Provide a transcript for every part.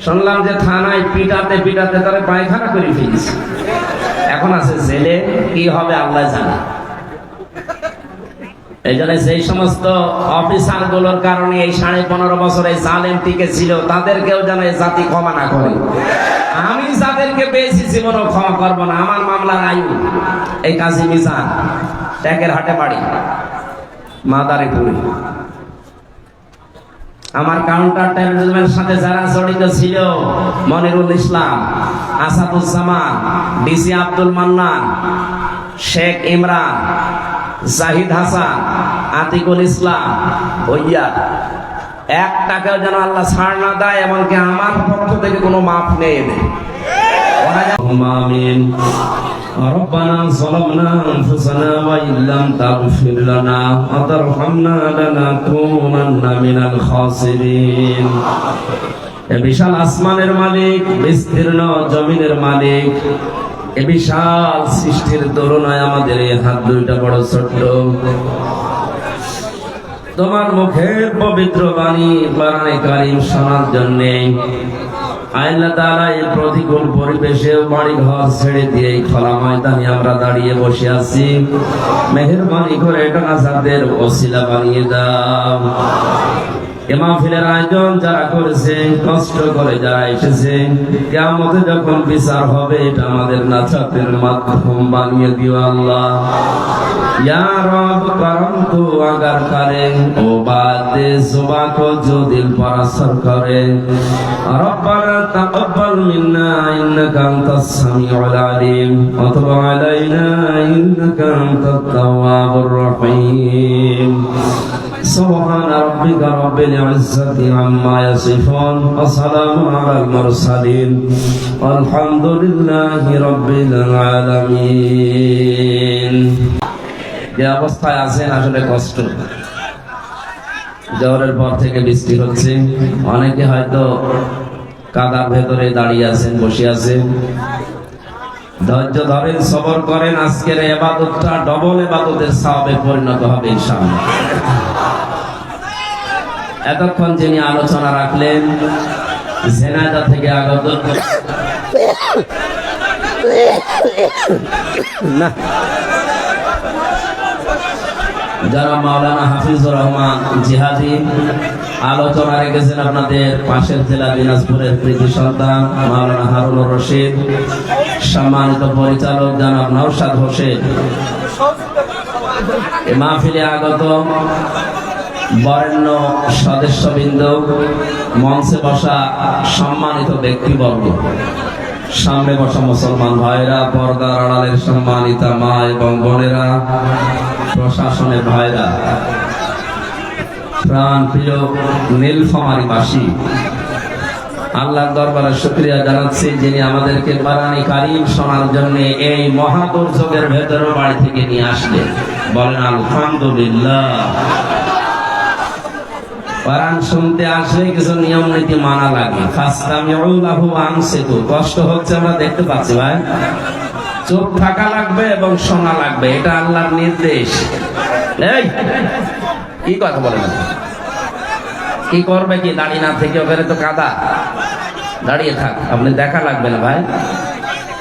শুনলাম যে থানায় পিটাতে পিটাতে তারা পায়খানা করে ফেলেছে, এখন আছে জেলে। কি হবে আল্লাহ জানে। এই জন্য সেই সমস্ত অফিসার গুলোর কারণে এই 15.5 বছর এই জালেম টিকে ছিল, তাদেরকেও যেন এই জাতি ক্ষমা না করে। আমি যাদেরকে পেয়েছি জীবনও ক্ষমা করবো না। আমার মামলার আয়ু এই কাজী মিজান, ট্যাকের হাটে বাড়ি, মাদারীপুরে। আমার কাউন্টার টেররিজমের সাথে যারা জড়িত ছিল, মনিরুল ইসলাম, আসাদুজ্জামান, ডিসি আব্দুল মান্নান, শেখ ইমরান, জাহিদ হাসান, আতিকুল ইসলাম, ওইয়া 1 টাকাও যেন আল্লাহ ছাড় না দেয়, এমনকি আমার পক্ষ থেকে কোনো মাফ নেই। আমিন। ربنا ظلمنا أنفسنا وإن لم تغفر لنا وترحمنا لنكونن من الخاسرين। এ বিশাল আসমানের মালিক, বিস্তীর্ণ জমিনের মালিক, এ বিশাল সৃষ্টির তুলনায় আমাদের এই হাত দুইটা বড় ছোট্ট। তোমার মুখের পবিত্র বাণী কোরআনে কারীম শোনার জন্য আল্লাহ তাআলা এই প্রতিকূল পরিবেশে বাড়ি ঘর ছেড়ে দিয়ে খোলা ময়দানে আমরা দাঁড়িয়ে বসে আছি। মেহেরবানি করে এটা নাজাতের ওসিলা বানিয়ে দাও। এ মাহফিলের আয়োজন যারা করেছে, কষ্ট করে যারা এসেছে, কিয়ামতে যখন বিচার হবে এটা আমাদের নাজাতের মাধ্যম বানিয়ে দিও আল্লাহ। या रब करम तू अगर करे ओ बात सुबह को जो दिल पर असर करे। रब्बना तक़ब्बल मिन्ना इन्नका अंतस समीउल अलीम व तुब अलैना इन्नका अंतात तव्वाबुर रहीम। سبحان ربك رب العزة عما يصفون وسلام على المرسلين والحمد لله رب العالمين। যে অবস্থায় আছেন আসলে কষ্ট। জ্বরের পর থেকে বৃষ্টি হচ্ছে, অনেকে হয়তো কাদার ভেতরে দাঁড়িয়ে আছেন, বসে আছেন। ধৈর্য ধরেন, সবর করেন। আজকের ইবাদতটা ডবল ইবাদতের সওয়াবে পরিণত হবে ইনশাআল্লাহ। এতক্ষণ যিনি আলোচনা রাখলেন ঝিনাইদহ থেকে আগত না যারা মাওলানা হাফিজুর রহমান জিহাদি আলোচনা রেখেছেন, আপনাদের পাশের জেলা দিনাজপুরের কৃতি সন্তান মাওলানা হারুনুর রশিদ, সম্মানিত পরিচালক জনাব নওশাদ হোসেন, এই মাহফিলে আগত বরেণ্য সদস্যবৃন্দ, মঞ্চে বসা সম্মানিত ব্যক্তিবর্গ, সামনে বসা মুসলমান ভাইরা, পর্দার আড়ালের সম্মানিতা মা এবং বোনেরা, প্রশাসনের ভাইরা, প্রাণ প্রিয় নীলফামারীবাসী, আল্লাহর দরবারে শুকরিয়া জানাচ্ছি যিনি আমাদেরকে কোরআন কারীম শোনার জন্য এই মহা দুর্যোগের ভেতরে বাড়ি থেকে নিয়ে আসলেন। বলেন আলহামদুলিল্লাহ। কোরআন শুনতে আসলে কিছু নিয়ম নীতি মানা লাগে। ফাসতামিউ লাহু ওয়া আনসিতু। কষ্ট হচ্ছে আমরা দেখতে পাচ্ছি ভাই, চুপ থাকা লাগবে এবং শোনা লাগবে, এটা আল্লাহর নির্দেশ। এই কি কথা বলেন, কি করবে কি দাঁড়িয়ে না থেকে? ওখানে তো কাদা, দাঁড়িয়ে থাক, আপনি দেখা লাগবে না ভাই,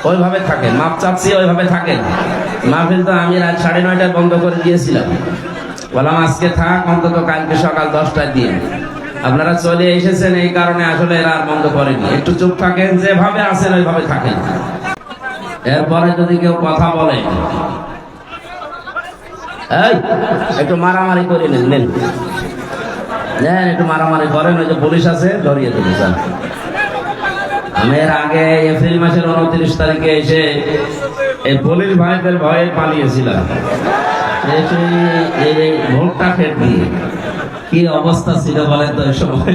ওইভাবে থাকেন। মাপ চাচ্ছি, ওইভাবে থাকেন। মাহফিল তো আমি রাত 9:30টায় বন্ধ করে দিয়েছিলাম, বললাম আজকে থাক, অন্তত কালকে সকাল 10টায় দিয়ে। আপনারা চলে এসেছেন, এই কারণে আসলে এরা আর বন্ধ করেনি। একটু চুপ থাকেন, যেভাবে আছেন ওইভাবে থাকেন। এরপরে যদি কেউ কথা বলে, এই একটু মারামারি করে নেন, একটু মারামারি করেন, ওই যে পুলিশ আছে ধরিয়ে দেবে। আমি এর আগে এপ্রিল মাসের 29 তারিখে এসে এই পুলিশ ভাইদের ভয়ে পালিয়েছিলাম। ভোটটা খেট দিয়ে কি অবস্থা ছিল বলেন তো এই সময়।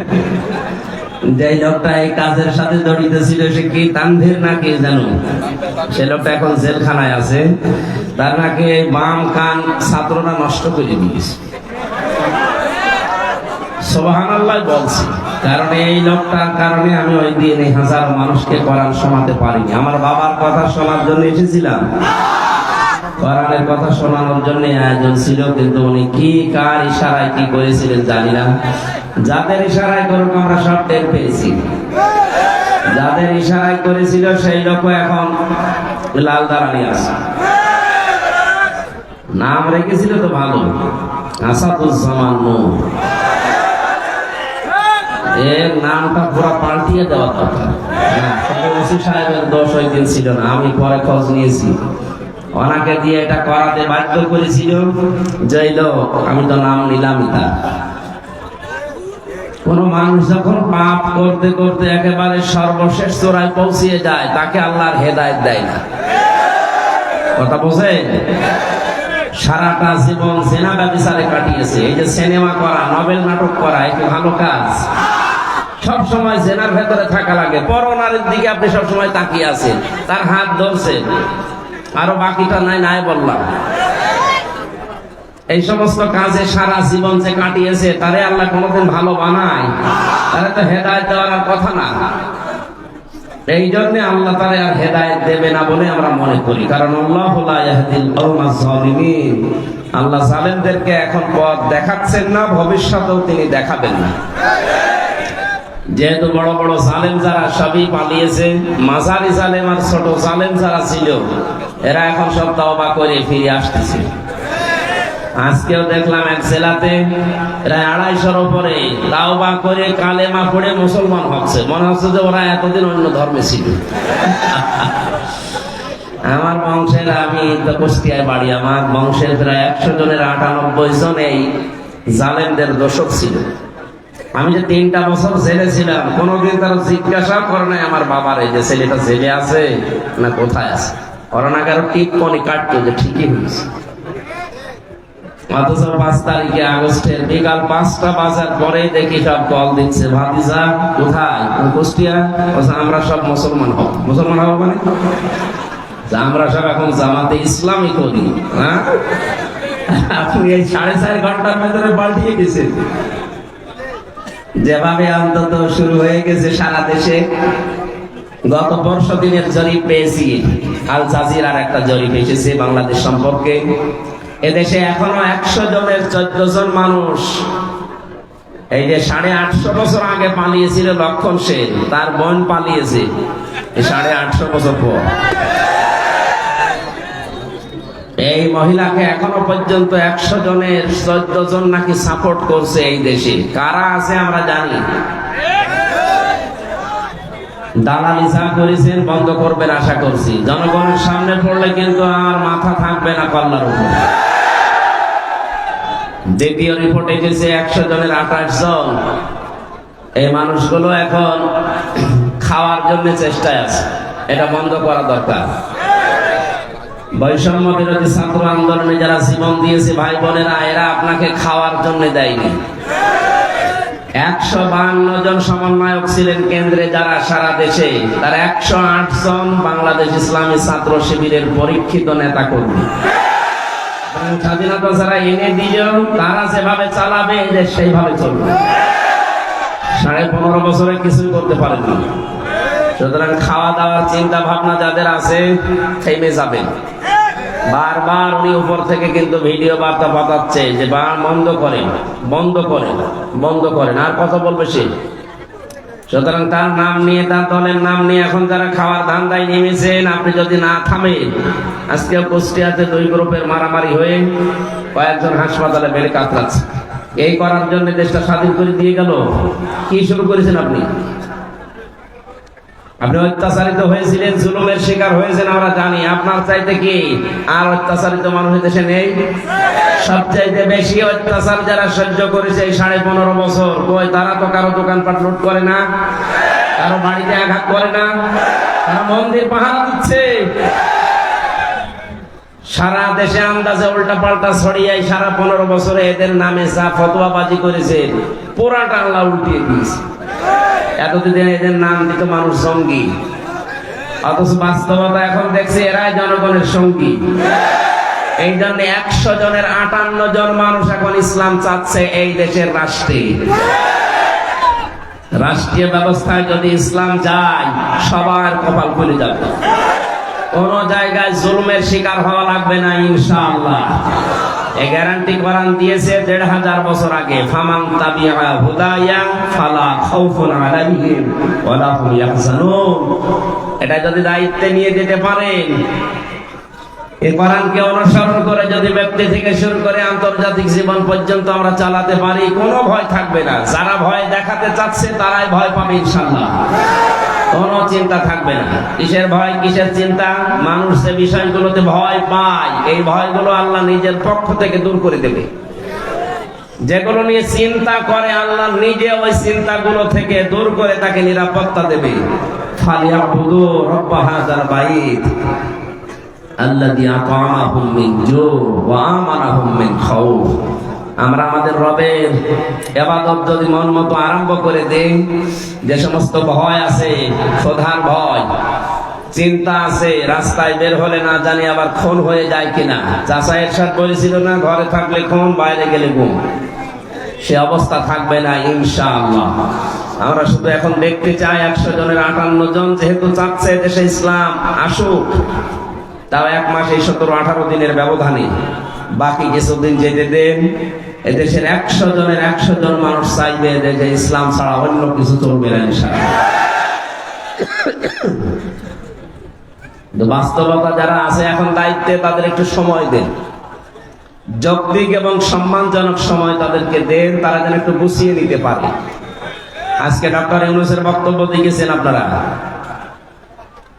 যে লোকটা এই কাজের সাথে জড়িত ছিল সে কি তানভীর নাকি জানো, সে লোকটা এখন জেলখানায় আছে। তার নাকি বাম কান ছাত্ররা নষ্ট করে দিয়েছে। সুবহানাল্লাহ বলছি, কারণ এই লোকটার কারণে আমি ওই দিন হাজারো মানুষকে কোরআন শোনাতে পারিনি। আমার বাবার কথা শোনার জন্য এসেছিলাম, কোরআনের কথা শোনানোর জন্য আয়োজন ছিল, কিন্তু উনি কি কার ইশারায় কি করেছিলেন জানি না। যাদের ইশারায় করুক আমরা সব টের পেয়েছি। যাদের ইশারায় করেছিল সেই লোক এখন লাল দাঁড়ানি আছে, নাম রেখেছিল তো ভালো, আসাদুজ্জামান নূর। এর নামটা পুরো পাল্টিয়ে দেওয়া দরকার। ওসি সাহেবের দোষ ওই দিন ছিল না, আমি পরে খোঁজ নিয়েছি। ওনাকে দিয়ে এটা করাতে বাধ্য করেছিল যে লোক, আমি তো নাম নিলামই তার। কোন মানুষ যখন পাপ করতে করতে একেবারে সর্বশেষ চূড়ায় পৌঁছিয়ে যায়, তাকে আল্লাহর হেদায়েত দেয় না। কথা বোঝেন? সারাটা জীবন জেনা ব্যভিচারে কাটিয়েছে। এই যে সিনেমা করা, নভেল নাটক করা, একটু ভালো কাজ। সব সময় জেনার ভেতরে থাকা লাগে, পরনারীর দিকে আপনি সব সময় তাকিয়ে আছেন, তার হাত ধরছেন, আরো বাকিটা নাই নাই বললাম। এই সমস্ত কাজে সারা জীবন যে কাটিয়েছে, তারে আল্লাহ কোনোদিন ভালো বানায়? তারে তো হেদায়েত দেওয়ার আর কথা না। এই জন্য আল্লাহ তারে আর হেদায়েত দেবে না বলে আমরা মনে করি, কারণ আল্লাহু লা ইয়াহদিল কওমাজ জালিমিন। আল্লাহ জালেমদেরকে এখন পথ দেখাচ্ছেন না, ভবিষ্যতেও তিনি দেখাবেন না। যেহেতু বড় বড় জালেম যারা সবই পালিয়েছে, মাঝারি জালেম আর ছোট জালেম যারা ছিল, এরা এখন সব তওবা করে ফিরে আসতেছে। আজকেও দেখলাম এক জেলাতে প্রায় 250-র উপরে তাওবা করে কালেমা পড়ে মুসলমান হচ্ছে। মনে হচ্ছে যে ওরা এতদিন অন্য ধর্মে ছিল। আমার বংশের, আমি তো কুষ্টিয়ায় বাড়ি, আমার বংশের প্রায় 100 জনের 98 জন এই জালেমদের দোষক ছিল। আমি যে 3টা বছর জেলে ছিলাম, কোনোদিন তারা জিজ্ঞাসা করে নাই আমার বাবার এই যে ছেলেটা জেলে আছে না কোথায় আছে। ওরা না কারো টিপ্পনি কাটতো যে ঠিকই হয়েছে। অথচ 5 তারিখে আগস্টের বিকাল 5টা বাজার পরে দেখি সব কল দিচ্ছে, ভাতিজা কোথায়? কুষ্টিয়া। আমরা সব মুসলমান হব। মুসলমান হব মানে আমরা সব এখন জামাতে ইসলামী করি। হ্যাঁ, আপনি এই 4.5 ঘন্টার ভেতরে পাল্টিয়ে গেছেন। যেভাবে অন্তত শুরু হয়ে গেছে সারা দেশে। গত 10 দিনের জরিপ পেয়েছি, আল জাজিরার একটা জরিপ এসেছে বাংলাদেশ সম্পর্কে। এদেশে এখনো 100 জনের 14 জন মানুষ, এই যে 850 বছর আগে পালিয়েছিল লক্ষণ সেন, তার বোন পালিয়েছে 850 বছর পর। এই মহিলাকে এখনো পর্যন্ত 100 জনের 14 জন নাকি সাপোর্ট করছে এই দেশে। কারা আছে আমরা জানি। দালালি যা করেছেন বন্ধ করবেন আশা করছি। জনগণের সামনে পড়লে কিন্তু আর মাথা থাকবে না কল্লার উপর। দ্বিতীয় রিপোর্ট এসেছে 100 জনের 28 জন। এই মানুষগুলো এখন খাওয়ার জন্য চেষ্টায় আছে, এটা বন্ধ করা দরকার। বৈষম্য বিরোধী ছাত্র আন্দোলনে যারা জীবন দিয়েছে ভাই বোনেরা, এরা আপনাকে খাওয়ার জন্য দেয়নি। 152 জন সমন্বয়ক ছিলেন কেন্দ্রে, যারা সারা দেশে, তার 108 জন বাংলাদেশ ইসলামী ছাত্র শিবিরের পরীক্ষিত নেতা কর্মী। স্বাধীনতা যারা এনে দিল, তারা যেভাবে চালাবে এই দেশ সেইভাবে চলবে। 15.5 বছরে কিছুই করতে পারেনি। সুতরাং খাওয়া দাওয়ার চিন্তা ভাবনা যাদের আছে, থেমে যাবেন। বারবার উনি উপর থেকে কিন্তু ভিডিও বার্তা পাঠাচ্ছে যে বন্ধ করেন, বন্ধ করেন, বন্ধ করেন। আর কথা বলবে সে? সুতরাং তার নাম নিয়ে, তার দলের নাম নিয়ে এখন যারা খাওয়ার ধান্দায় নেমেছেন, আপনি যদি না থামেন, আজকে কুষ্টিয়াতে 2 গ্রুপের মারামারি হয়ে কয়েকজন হাসপাতালে বেড়ে কাতরাচ্ছে। এই করার জন্য দেশটা স্বাধীন করে দিয়ে গেল। কি শুরু করেছেন আপনি? আপনি অত্যাচারিত হয়েছিলেন, জুলুমের শিকার হয়েছেন, আমরা জানি। আপনার চাইতে কি আর অত্যাচারিত মানুষ দেশে নেই? সবচাইতে বেশি অত্যাচার যারা সহ্য করেছে এই 15.5 বছর, কই তারা তো কারো দোকানপাট লুট করে না, কারো বাড়িতে আঘাত করে না, তারা মন্দির পাহারা দিচ্ছে। সারা দেশে আন্দাজে উল্টা পাল্টা ছড়িয়ে সারা 15 বছরে এদের নামে যা ফতোয়াবাজি করেছে, পুরাটা আল্লাহ উল্টিয়ে দিয়েছে। এতদিন এদের নাম দিত মানুষ জঙ্গি, অথচ বাস্তবতা এখন দেখছি এরাই জনগণের সঙ্গী। এই জন্য 100 জনের 58 জন মানুষ এখন ইসলাম চাচ্ছে এই দেশের রাষ্ট্রে। রাষ্ট্রীয় ব্যবস্থায় যদি ইসলাম যায়, সবার কপাল খুলে যাবে। কোন জায়গায় জুলুমের শিকার হওয়া লাগবে না ইনশাআল্লাহ। এই গ্যারান্টি কোরআন দিয়েছে ১৫০০ বছর আগে, ফামান তাবিআ হুদায়া ফালা খাউফুন আলাইহিম ওয়ালা হুম ইয়াহজানুন। এটা যদি দায়িত্বে নিয়ে যেতে পারেন, এই কোরআনকে অনুসরণ করে যদি ব্যক্তি থেকে শুরু করে আন্তর্জাতিক জীবন পর্যন্ত আমরা চালাতে পারি, কোনো ভয় থাকবে না। যারা ভয় দেখাতে চাচ্ছে তারাই ভয় পাবে ইনশাআল্লাহ, কোনো চিন্তা থাকবে না। কিসের ভয়, কিসের চিন্তা? মানুষ যে বিষয়গুলোতে ভয় পায়, এই ভয়গুলো আল্লাহ নিজের পক্ষ থেকে দূর করে দেবে। যেগুলো নিয়ে চিন্তা করে, আল্লাহ নিজে ওই চিন্তাগুলো থেকে দূর করে তাকে নিরাপত্তা দেবে। ফালিয়াবুদু রাব্ব হাযাল বাইত আল্লাযী আত'আমাহুম মিন জু' ওয়া আমানাহুম মিন খাউফ। আমরা আমাদের রবের ইবাদত যদি মন মতো আরম্ভ করে দেই, যে সমস্ত ভয় আছে, প্রধান ভয়, চিন্তা আছে, রাস্তায় বের হলে না জানি আবার খুন হয়ে যায় কিনা। চাচা এরশাদ বলেছিল না, ঘরে থাকলে খুন, বাইরে গেলে গুম। সে অবস্থা থাকবে না ইনশাআল্লাহ। আমরা শুধু এখন দেখতে চাই 100 জনের 58 জন যেহেতু চাচ্ছে দেশে ইসলাম আসুক, তাও 1 মাস এই 17-18 দিনের ব্যবধানে, বাকি কিছুদিন যেতে দেন। এদেশের 100 জনের 100 জন মানুষ চাইবে যে ইসলাম ছাড়া অন্য কিছু চলবে না ইনশাআল্লাহ। বাস্তবতা যারা আছে এখন দায়িত্বে, তাদের একটু সময় দেন, যৌক্তিক এবং সম্মানজনক সময় তাদেরকে দেন, তারা যেন একটু গুছিয়ে নিতে পারে। আজকে ডক্টর ইউনূসের বক্তব্য দেখেছেন আপনারা,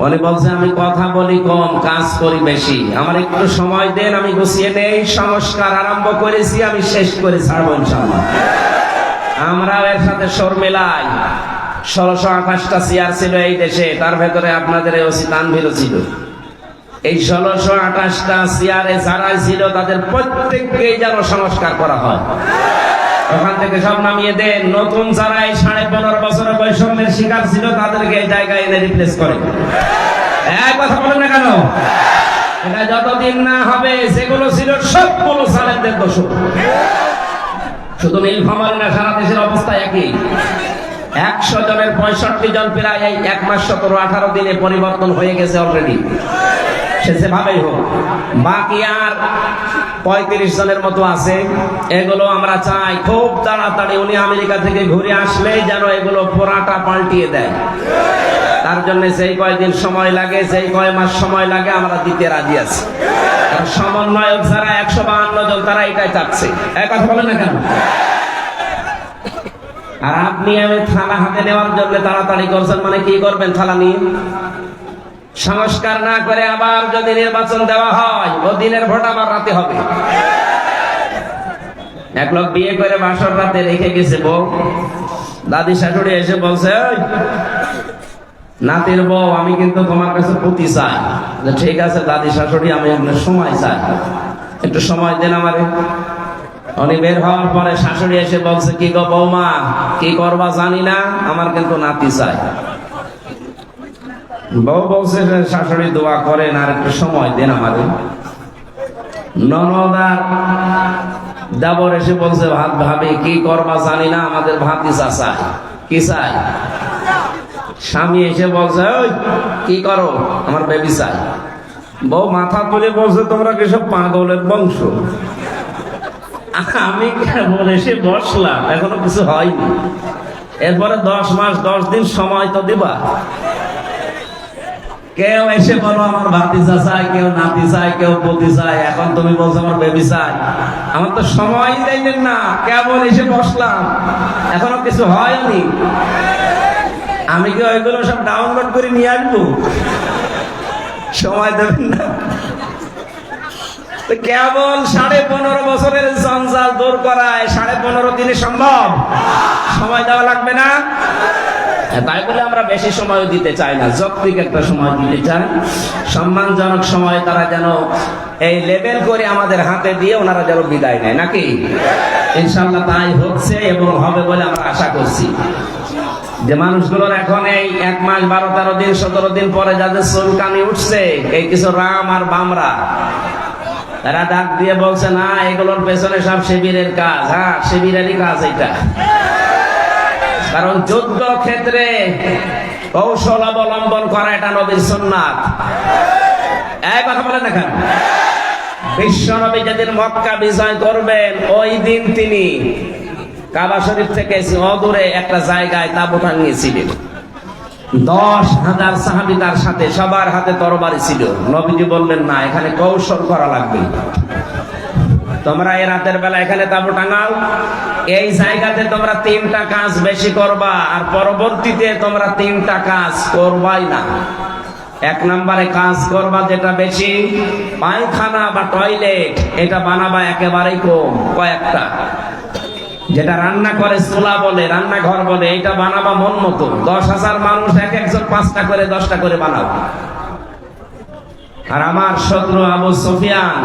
উনি বলছেন আমি কথা বলি কম, কাজ করি বেশি, আমার একটু সময় দেন, আমি গুছিয়ে নেই। সংস্কার আরম্ভ করেছি, আমি শেষ করে ছাড়বো ইনশাআল্লাহ। আমরাও এর সাথে সর মেলাই। 1628টা চেয়ার ছিল এই দেশে, তার ভেতরে আপনাদের ওসি তানভীরও ছিল। এই 1628টা চেয়ারে যারা ছিল তাদের প্রত্যেককেই যেন সংস্কার করা হয়, ওখান থেকে সব নামিয়ে দেন। নতুন যারা এই 15.5 বছরের বৈষম্যের শিকার ছিল তাদেরকে এই জায়গায় এনে রিপ্লেস করে। এক কথা বলেন না কেন? এটা যতদিন না হবে, যেগুলো ছিল সবগুলো সালেমদের দোষ। শুধু নীলফামারী না, সারা দেশের অবস্থা একই। 100 জনের 65 জন প্রায় এই 1 মাস 17-18 দিনে পরিবর্তন হয়ে গেছে অলরেডি। সে যেভাবেই হোক, বাকি আর 35 জনের মতো আছে। এগুলো আমরা চাই খুব তাড়াতাড়ি উনি আমেরিকা থেকে ঘুরে আসলে যেন এগুলো পুরাটা পাল্টিয়ে দেয়। তার জন্য সেই কয়দিন সময় লাগে, সেই কয় মাস সময় লাগে, আমরা দিতে রাজি আছি। সমন্বয়ক যারা 152 জন, তারা এটাই চাচ্ছে। এক কথা বলেন না কেন? আর আপনি আমি থালা হাতে নেওয়ার জন্য তাড়াতাড়ি করছেন, মানে কি করবেন? থালা নিয়ে সংস্কার না করে আবার যদি নির্বাচন দেওয়া হয়, ও দিনের ভোট আবার রাতে হবে। এক লোক বিয়ে করে বাসর রাতে রেখে গেছে বউ, দাদি শাশুড়ি এসে বলছে, নাতির বউ আমি কিন্তু তোমার কাছে পুঁতি চাই। ঠিক আছে দাদি শাশুড়ি, আমি আপনার সময় চাই, একটু সময় দেন আমারে। উনি বের হওয়ার পরে শাশুড়ি এসে বলছে, কি গো বৌমা, কি করবা জানি না, আমার কিন্তু নাতি চাই। বউ বলছে, শাশুড়ি দোয়া করেন, আর একটু সময় দেন আমাদের। ননদ আর দেবর এসে বলছে, ভাত ভাবি কি করবা জানি না, আমাদের ভাতি চাই। কি চাই? স্বামী এসে বলছে, ওই কি করো, আমার বেবি চাই। বউ মাথা তুলে বলছে, তোমরা কি সব পাগলের বংশ? আমি কেবল এসে বসলাম, এখনো কিছু হয়নি। এরপরে 10 মাস 10 দিন সময় তো দিবা। কেউ এসে বলো আমার ভাতিজা চাই, কেউ নাতি চাই, কেউ পতি চাই, এখন তুমি বলছো আমার বেবি চাই। আমার তো সময় দেয়নি না, কেবল এসে বসলাম, এখনো কিছু হয়নি। আমি কি ওইগুলো সব ডাউনলোড করে নিয়ে আসবো? সময় দেবেন না? কেবল 15.5 বছরের জঞ্জাল দূর করায় 15.5 দিনে সম্ভব? সময় দেওয়া লাগবে না? তাই বলে আমরা বেশি সময় দিতে চাই না, যৌক্তিক একটা সময় দিতে চাই, সম্মানজনক সময়। তারা যেন এই লেভেল করে আমাদের হাতে দিয়ে ওনারা যেন বিদায় নেয়, নাকি? ইনশাআল্লাহ তাই হচ্ছে এবং হবে বলে আমরা আশা করছি। যে মানুষগুলোর এখন এই 1 মাস 12-13 দিন 17 দিন পরে যাদের চুলকানি উঠছে, এই কিছু রাম আর বামরা, তারা ডাক দিয়ে বলছে, না এগুলোর পেছনে সব শিবিরের কাজ। হ্যাঁ, শিবিরেরই কাজ এটা। কারণ যুদ্ধ ক্ষেত্রে কৌশল অবলম্বন করা এটা নবীর সুন্নাত। এক কথা বলেন না কেন? বিশ্বনবী যেদিন মক্কা বিজয় করবেন ওই দিন তিনি কাবা শরীফ থেকে অদূরে একটা জায়গায় তাঁবু টাঙিয়েছিলেন। 10,000 সাহাবী তার সাথে, সবার হাতে তরবারি ছিল। নবীজি বললেন, না, এখানে কৌশল করা লাগবে, তোমরা এই রাতের বেলা এখানে তাঁবু টাঙাও, এই জায়গাতে তোমরা 3টা কাজ বেশি করবা, আর পরবর্তীতে তোমরা 3টা কাজ করবাই না। 1 নম্বরে কাজ করবা যেটা বেশি, পায়খানা বা টয়লেট এটা বানাবা একেবারেই কম, কয়েকটা। যেটা রান্না করে চুলা বলে, রান্নাঘর বলে, এটা বানাবা মন মতো। 10,000 মানুষ এক একজন 5টা করে 10টা করে বানাবো। আর আমার শত্রু আবু সুফিয়ান,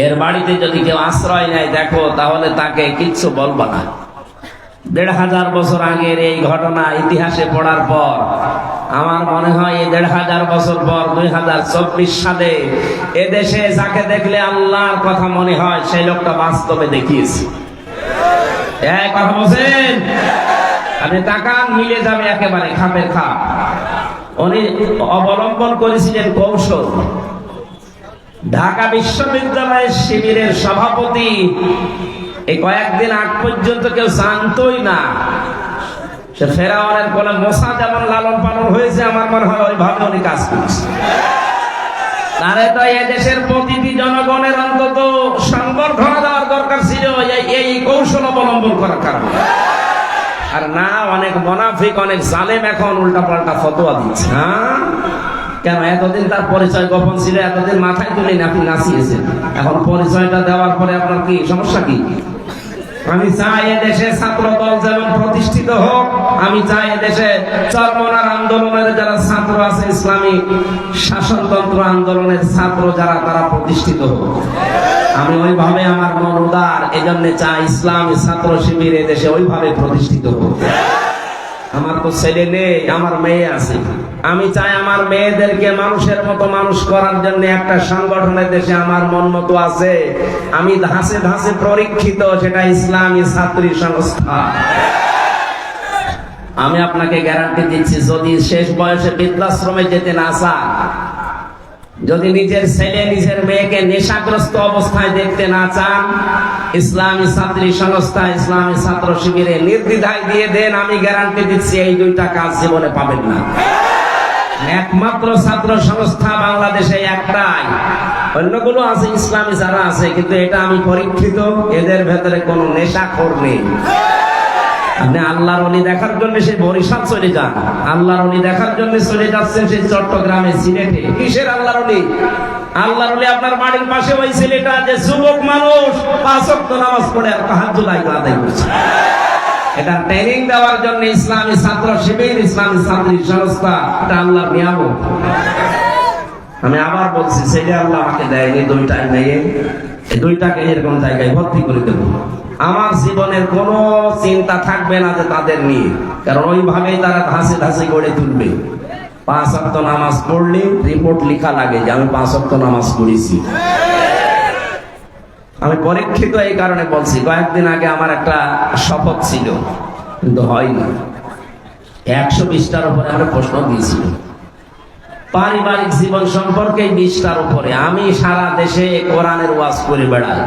এর বাড়িতে যদি কেউ আশ্রয় নেয় দেখো, তাহলে তাকে কিচ্ছু বলবা না। 1,500 বছর আগের এই ঘটনা ইতিহাসে পড়ার পর আমার মনে হয় এই 1,500 বছর পর 2024 সালে এদেশে যাকে দেখলে আল্লাহর কথা মনে হয় সেই লোকটা বাস্তবে দেখিয়েছে। এই কথা বলছেন, আপনি তাকান, মিলে যাবে একেবারে খাপের খাপ। উনি অবলম্বন করেছিলেন কৌশল। ঢাকা বিশ্ববিদ্যালয়ের শিবিরের সভাপতি এই কয়েকদিন আগ পর্যন্ত কেউ জানতোই না সে ফেরাউনের কোলে মোসা যেমন লালন পালন হয়েছে, আমার মনে হয় ওইভাবে উনি কাজ করছে। তারে তো এদেশের প্রতিটি জনগণের অন্তত সংবর্ধনা দেওয়ার দরকার ছিল এই কৌশল অবলম্বন করার কারণে। আর না, অনেক মুনাফিক, অনেক জালেম এখন উল্টাপাল্টা ফতোয়া দিচ্ছে। হ্যাঁ, কেন? এতদিন তার পরিচয় গোপন ছিল, এতদিন মাথায় তুলে আপনি নাচিয়েছেন, এখন পরিচয়টা দেওয়ার পরে আপনার কি সমস্যা? কি আমি চাই এদেশে ছাত্র দল যেমন প্রতিষ্ঠিত হোক, আমি চাই এদেশে চরমনার আন্দোলনের যারা ছাত্র আছে, ইসলামী শাসনতন্ত্র আন্দোলনের ছাত্র যারা, তারা প্রতিষ্ঠিত হোক। আমি ওইভাবে, আমার মন উদার, এজন্য চাই ইসলামী ছাত্র শিবির এদেশে ওইভাবে প্রতিষ্ঠিত হোক। আমার তো ছেলে নেই, আমার মেয়ে আছে। আমি চাই আমার মেয়েদেরকে মানুষের মতো মানুষ করার জন্য একটা সংগঠনের দেশে আমার মন মতো আছে। আমি ধাঁচে ধাঁচে পরীক্ষিত, সেটা ইসলামী ছাত্রী সংস্থা। আমি আপনাকে গ্যারান্টি দিচ্ছি, যদি শেষ বয়সে বৃদ্ধাশ্রমে যেতে না চান, যদি নিজের ছেলে নিজের মেয়েকে নেশাগ্রস্ত অবস্থায় দেখতে না চান, ইসলামী ছাত্রী সংস্থা, ইসলামী ছাত্র শিবিরে নির্দ্বিধায় দিয়ে দেন, আমি গ্যারান্টি দিচ্ছি এই 2টা কাজ জীবনে পাবেন না। একমাত্র ছাত্র সংস্থা বাংলাদেশে একটাই, অন্যগুলো আছে ইসলামী যারা আছে, কিন্তু এটা আমি পরীক্ষিত, এদের ভেতরে কোনো নেশাখোর নেই। আপনি আল্লাহর ওলি দেখার জন্য সেই বরিশাল চলে যান, আল্লাহর ওলি দেখার জন্য চলে যাচ্ছেন সেই চট্টগ্রামে, সিলেটে। কিসের আল্লাহর ওলি? আল্লাহর ওলি আপনার বাড়ির পাশে ওই ছেলেটা যে যুবক মানুষ 5 ওয়াক্ত নামাজ পড়ে আর তাহাজ্জুদ আদায় করছে। এটা ট্রেনিং দেওয়ার জন্য ইসলামী ছাত্র শিবির, ইসলামী ছাত্রী সংস্থা, এটা আল্লাহর নিয়ামত। আমি আবার বলছি, ছেলে আল্লাহ আমাকে দেয়নি, 2টাই মেয়ে, এই 2টাকে এরকম জায়গায় ভর্তি করে দেব। আমার জীবনের কোনো চিন্তা থাকবে না যে তাদের নিয়ে, কারণ ওইভাবেই তারা ধাঁচে ধাঁচে গড়ে তুলবে। 5 ওয়াক্ত নামাজ পড়লে রিপোর্ট লেখা লাগে যে আমি 5 ওয়াক্ত নামাজ পড়েছি। আমি পরীক্ষিত এই কারণে বলছি, কয়েকদিন আগে আমার একটা শপথ ছিল, কিন্তু হয়নি। 120টার উপরে আমরা প্রশ্ন দিয়েছি, পারিবারিক জীবন সম্পর্কে 20টার উপরে। আমি সারা দেশে কোরআনের ওয়াজ করে বেড়াই,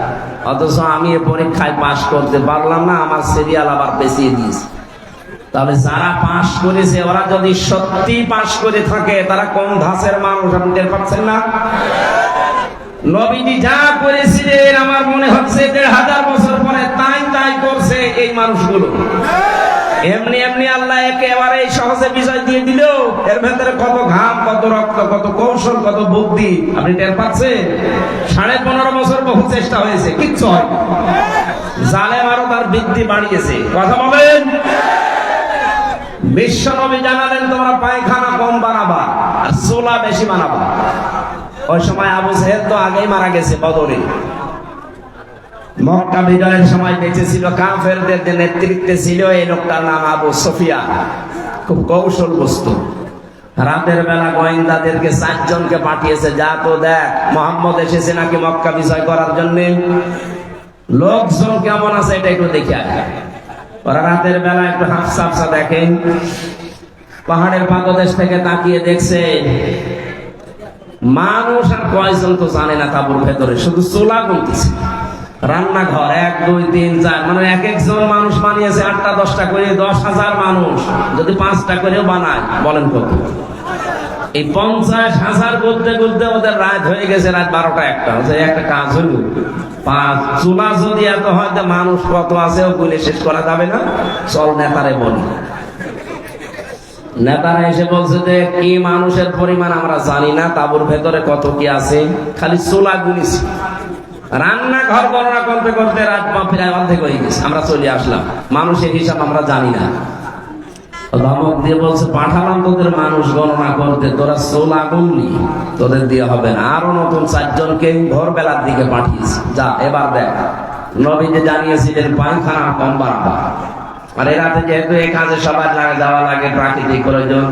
অথচ আমি এ পরীক্ষায় পাশ করতে পারলাম না, আমার সিরিয়াল আবার পেছিয়ে দিয়েছে। তাহলে যারা পাশ করেছে ওরা যদি সত্যি পাশ করে থাকে, তারা কোন ধাঁচের মানুষ আপনি টের পাচ্ছেন না? নবীজি যা করেছিলেন আমার মনে হচ্ছে 1,500 বছর পরে তাই করছে এই মানুষগুলো। এমনি এমনি আল্লাহ একেবারে সহজে বিজয় দিয়ে দিল। এর ভেতরে কত ঘাম, কত রক্ত, কত কৌশল, কত বুদ্ধি আপনি টের পাচ্ছেন? 15.5 বছর বহু চেষ্টা হয়েছে, কিচ্ছু হয়। জালেম আরো তার বৃদ্ধি বাড়িয়েছে। কথা বলেন। বিশ্বনবী জানালেন তোমরা পায়খানা কম বানাবা আর চুলা বেশি বানাবা। ওই সময় আবু জেহেল তো আগেই মারা গেছে বদরে। মক্কা বিজয়ের সময় বেঁচে ছিল, কাফেরদের যে নেতৃত্বে ছিল এই লোকটার নাম আবু সুফিয়ান। খুব কৌশল বস্তু। রাতের বেলা গোয়েন্দাদেরকে 4 জনকে পাঠিয়েছে, যা তো দেখ মুহাম্মদ এসেছে নাকি মক্কা বিজয় করার জন্য, লোকজন কেমন আছে এটা একটু দেখে আয়। ওরা রাতের বেলা একটু হাফসা হাফসা দেখেন, পাহাড়ের পাদদেশ থেকে তাকিয়ে দেখছে মানুষ আর কয়জন তো জানে না তাবুর ভেতরে, শুধু চুলা গুনতেছে। রান্নাঘর 1 2 3 4 মানে এক একজন মানুষ বানিয়েছে 8টা 10টা করে, 10,000 মানুষ যদি 5টা করেও বানায়, বলেন কত? এই 50,000 বলতে বলতে ওদের রাত হয়ে গেছে, রাত 12টা 1টা। একটা কাজ হইল, 5 চুলা যদি এত হয়, মানুষ কত আছে ও বলে শেষ করা যাবে না। চল নেতারে বলি। নেতারা এসে বলছে যে কি মানুষের পরিমাণ আমরা জানি না, তাবুর ভেতরে কত কি আছে, খালি চুলা গুনিছি। রান্নাঘর গণনা করতে করতে রাত প্রায় অর্ধেক হয়ে গেছে, আমরা চলে আসলাম। মানুষের হিসাব আমরা জানি না। ধমক দিয়ে বলছে পাঠালাম তোদের মানুষ গণনা করতে, তোরা চুলা গুনলি, তোদের দিয়ে হবে না। আরো নতুন 4 জনকে ভোরবেলার দিকে পাঠিয়েছি, যা এবার দেখ। নবীজি জানিয়েছিলেন পায়খানা কম বাড়াবা। আর এ রাতে যেহেতু এই কাজে সবার যাওয়া লাগে, প্রাকৃতিক প্রয়োজন,